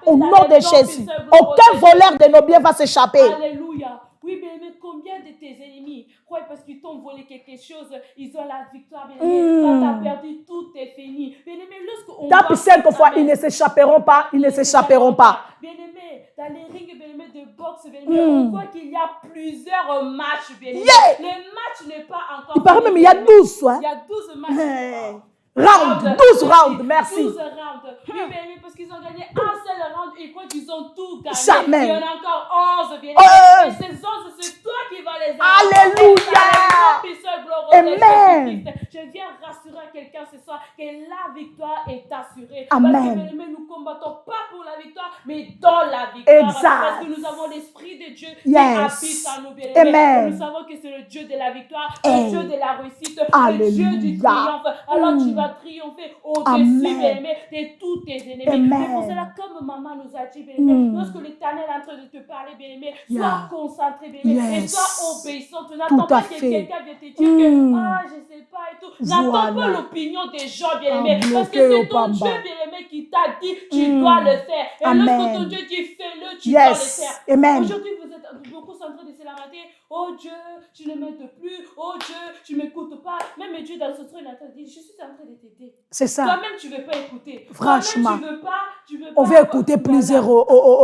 Au nom de Jésus. Aucun voleur de nos biens va s'échapper. Alléluia. Oui, bien aimé, combien de tes ennemis croient parce qu'ils t'ont volé quelque chose, ils ont la victoire, bien-aimé. Quand tu as perdu, tout est fini. Bien-aimé, lorsqu'on Tape 5 fois, ils ne s'échapperont pas, ils ne s'échapperont pas. Bien-aimé, dans les rings, bien-aimé, de boxe, bien-aimé, on voit qu'il y a plusieurs matchs, bien-aimé. Yeah. Le match n'est pas encore... Il paraît même, il y a 12, hein? Il y a 12 matchs. Round, 12 rounds, merci. 12 rounds. Oui, bien-aimé, parce qu'ils ont gagné un seul round et quand ils ont tout gagné, Jamais. il y en a encore 11, bien-aimé. Et ces 11, c'est toi qui vas les Alléluia. Amen. Je viens rassurer quelqu'un ce soir que la victoire est assurée. Amen. Parce que, bien-aimé, nous ne combattons pas pour la victoire, mais dans la victoire. Exact. Parce que nous avons l'Esprit de Dieu qui Yes. habite en nous, bien-aimé. Amen. Nous savons que c'est le Dieu de la victoire, Hey. le Dieu de la réussite, Alléluia. le Dieu du triomphe. Alors tu vas triompher au-dessus, Amen. bien-aimé, de tous tes ennemis. Amen. C'est pour cela, comme maman nous a dit, bien-aimé, lorsque l'Éternel est en train de te parler, bien-aimé, sois Yeah. concentré, bien-aimé, et Yes. sois obéissant. Tu Tout n'attends à pas que fait. quelqu'un vienne te dire que, ah, je sais pas et tout. N'attends pas Voilà. l'opinion des gens, bien-aimé, Ah, parce que bloqué c'est au ton Dieu, Bamba. bien-aimé, qui t'a dit, tu dois le faire. Et Amen. lorsque ton Dieu dit, fais-le, tu dois le Yes. faire. Amen. Aujourd'hui, vous êtes beaucoup en train de se lamenter. Oh Dieu, tu ne m'aides plus. Oh Dieu, tu ne m'écoutes pas. Même Dieu, dans ce truc, il a dit, je suis en train de t'aider. C'est ça. Toi-même, tu ne veux pas écouter. Franchement. Toi-même, tu veux pas. On veut écouter plusieurs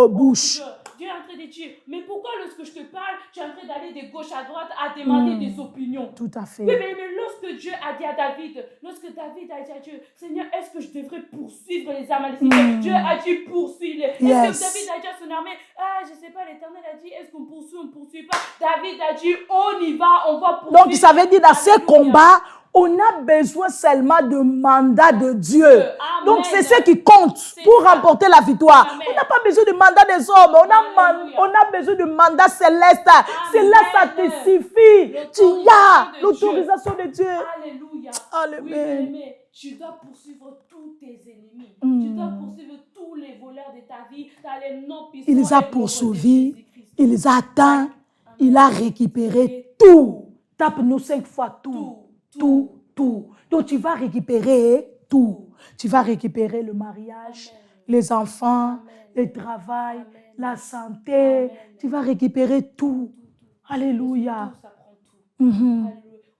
bouches. Dieu est en train de dire, mais pourquoi lorsque je te parle, tu es en train d'aller de gauche à droite à demander des opinions? Tout à fait. Oui, mais lorsque Dieu a dit à David, lorsque David a dit à Dieu, Seigneur, est-ce que je devrais poursuivre les Amalécites? Dieu a dit poursuivre-les. Est-ce Yes. que David a dit à son armée, ah, je sais pas, l'Éternel a dit, est-ce qu'on poursuit, on ne poursuit pas? David a dit, on y va, on va poursuivre. Donc, ça veut dire dans ces Alléluia. combats, on a besoin seulement de mandat de Dieu. Amen. Donc, c'est ce qui compte pour ça. remporter la victoire. Amen. On n'a pas besoin de mandat des hommes. Alléluia. On a besoin de mandat céleste. Cela, ça te suffit. Tu y as l'autorisation de Dieu. Alléluia. Amen. Oui, bien-aimé, tu dois poursuivre tous tes ennemis. Tu dois poursuivre tous les voleurs de ta vie dans les noms puissants. Il les a et glorieux de poursuivis. Jésus-Christ. Il les a atteints. Amen. Il a récupéré tout. Tape-nous 5 fois tout. Tout. Donc, tu vas récupérer tout. Tu vas récupérer le mariage, Amen. les enfants, Amen. le travail, Amen. la santé. Amen. Tu vas récupérer tout. Alléluia. Tout, ça prend tout. Mhm. Alléluia.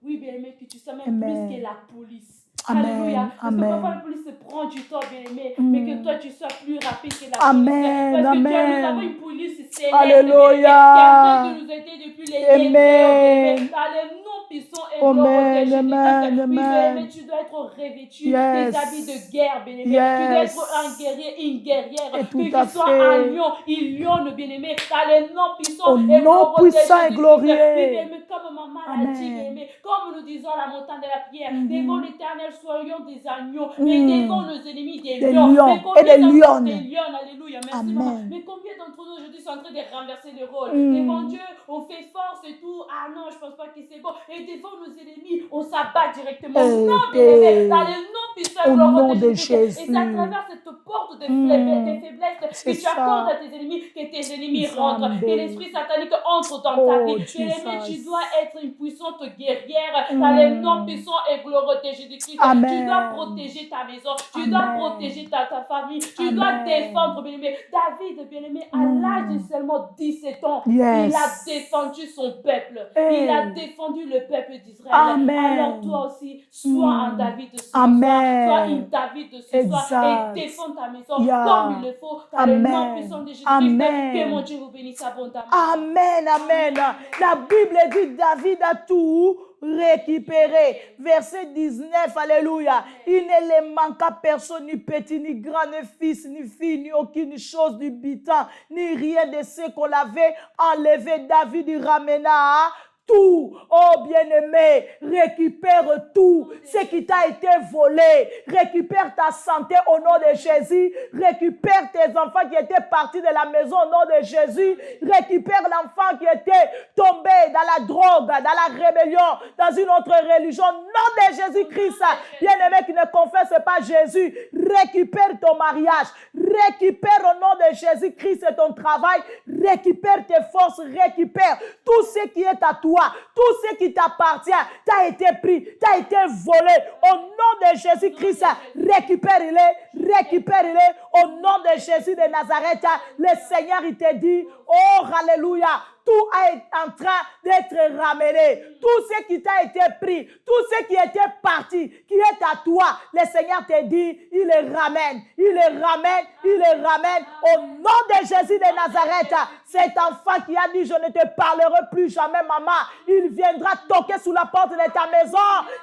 Oui, bien aimé, que tu sais même Amen. plus que la police. Amen. Alléluia. Parce Amen. que parfois la police se prend du temps, bien aimé, mais que toi tu sois plus rapide que la Amen. police. Parce que Amen. nous avons une police céleste, Alléluia. bien-aimé, qui est en train de nous aider depuis les Amen. bien-aimés. Dans les noms puissants et Amen. glorieux de Jésus-Christ. Amen. Oui, bien Amen. aimé, tu dois être revêtu Yes. des habits de guerre, bien aimé. Yes. Tu dois être un guerrier, une guerrière. Et tout Que à tu sois fait. un lion, il lionne, bien aimé. Dans les noms puissants Au et nom glorieux de puissant et Jésus-Christ. glorieux. Oui, bien aimé, comme maman l'a Amen. dit, bien aimé, comme nous disons à la montagne de la prière, devant l'Éternel, soyons des agneaux, Mm. et devant nos ennemis, des Des lions. lions Mais combien et des d'entre- lionnes. des lions, alléluia, merci Amen. maman. Mais combien d'entre nous aujourd'hui sont en train de renverser le rôle? Mm. Devant Dieu, on fait force et tout. Ah non, je pense pas que c'est bon. Et devant nos ennemis, on s'abat directement. Non, bien aimé, dans le nom puissant Au glorieux nom de Jésus-Christ. Et c'est à Jésus. travers cette porte de Mm. des faiblesses que C'est tu ça. accordes à tes ennemis, que tes ennemis rentrent, Zambe. que l'esprit satanique entre dans ta Oh, vie. Bien aimé, tu Jesus. dois être une puissante guerrière dans le nom puissant et glorieux de Jésus-Christ. Amen. Tu dois protéger ta maison, tu dois Amen. protéger ta famille, tu Amen. dois défendre, bien aimé. David, bien aimé, à l'âge de seulement 17 ans, Yes. il a défendu son peuple. Hey. Il a défendu le peuple d'Israël. Amen. Alors toi aussi, sois un David ce soir. Amen. Sois une David ce soir Exact. et défends ta maison Yeah. comme il le faut dans le nom Amen. puissant de Jésus-Christ. Amen. Que mon Dieu vous bénisse abondamment. Amen, amen. La Bible dit David a tout récupéré. Verset 19, alléluia. Il ne les manqua personne, ni petit, ni grand, ni fils, ni fille, ni aucune chose du butin, ni rien de ce qu'on avait enlevé. David il ramena tout. Oh bien-aimé, récupère tout ce qui t'a été volé. Récupère ta santé au nom de Jésus. Récupère tes enfants qui étaient partis de la maison au nom de Jésus. Récupère l'enfant qui était tombé dans la drogue, dans la rébellion, dans une autre religion. Au nom de Jésus-Christ, bien-aimé qui ne confesse pas Jésus, récupère ton mariage. Récupère au nom de Jésus-Christ ton travail. Récupère tes forces. Récupère tout ce qui est à toi. Tout ce qui t'appartient, t'a été pris, t'a été volé. Au nom de Jésus-Christ, récupère-les, récupère-les. Au nom de Jésus de Nazareth, le Seigneur, il te dit, oh, alléluia, tout est en train d'être ramené. Tout ce qui t'a été pris, tout ce qui était parti, qui est à toi, le Seigneur te dit, il le ramène, il le ramène, il le ramène. Au nom de Jésus de Nazareth, cet enfant qui a dit, je ne te parlerai plus jamais, maman, il viendra toquer sous la porte de ta maison,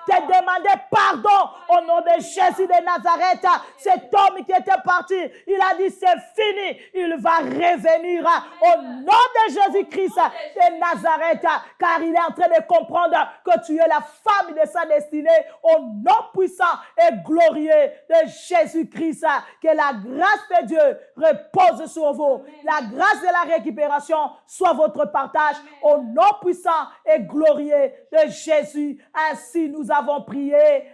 te demander pardon au nom de Jésus de Nazareth. Cet homme qui était parti, il a dit, c'est fini, il va revenir au nom de Jésus-Christ de Nazareth, car il est en train de comprendre que tu es la femme de sa destinée, au nom puissant et glorieux de Jésus-Christ. Que la grâce de Dieu repose sur vous. La grâce de la récupération soit votre partage, au nom puissant et glorieux de Jésus. Ainsi nous avons prié.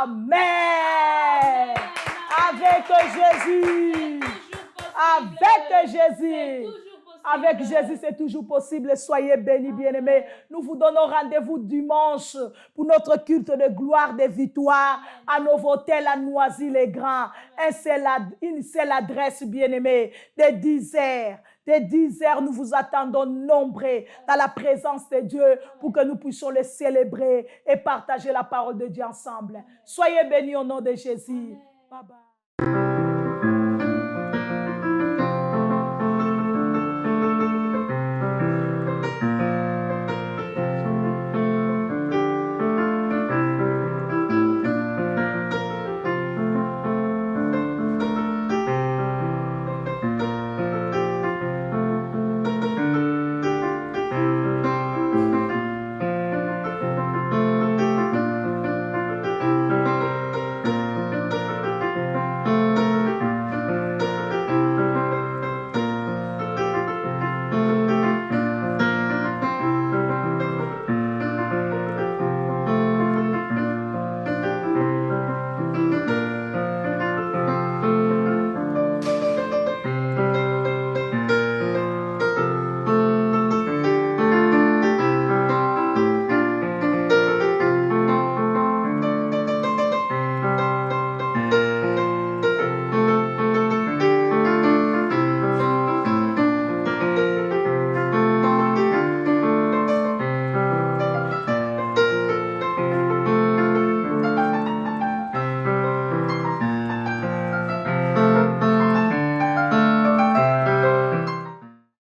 Amen. Avec Jésus. Avec Jésus. Avec Jésus, c'est toujours possible. Soyez bénis, bien-aimés. Nous vous donnons rendez-vous dimanche pour notre culte de gloire, de victoire à Novotel, à Noisy-les-Grands. Une seule adresse, bien-aimés, de 10 heures. Dès 10 heures, nous vous attendons nombreux dans la présence de Dieu pour que nous puissions le célébrer et partager la parole de Dieu ensemble. Soyez bénis au nom de Jésus. Bye bye.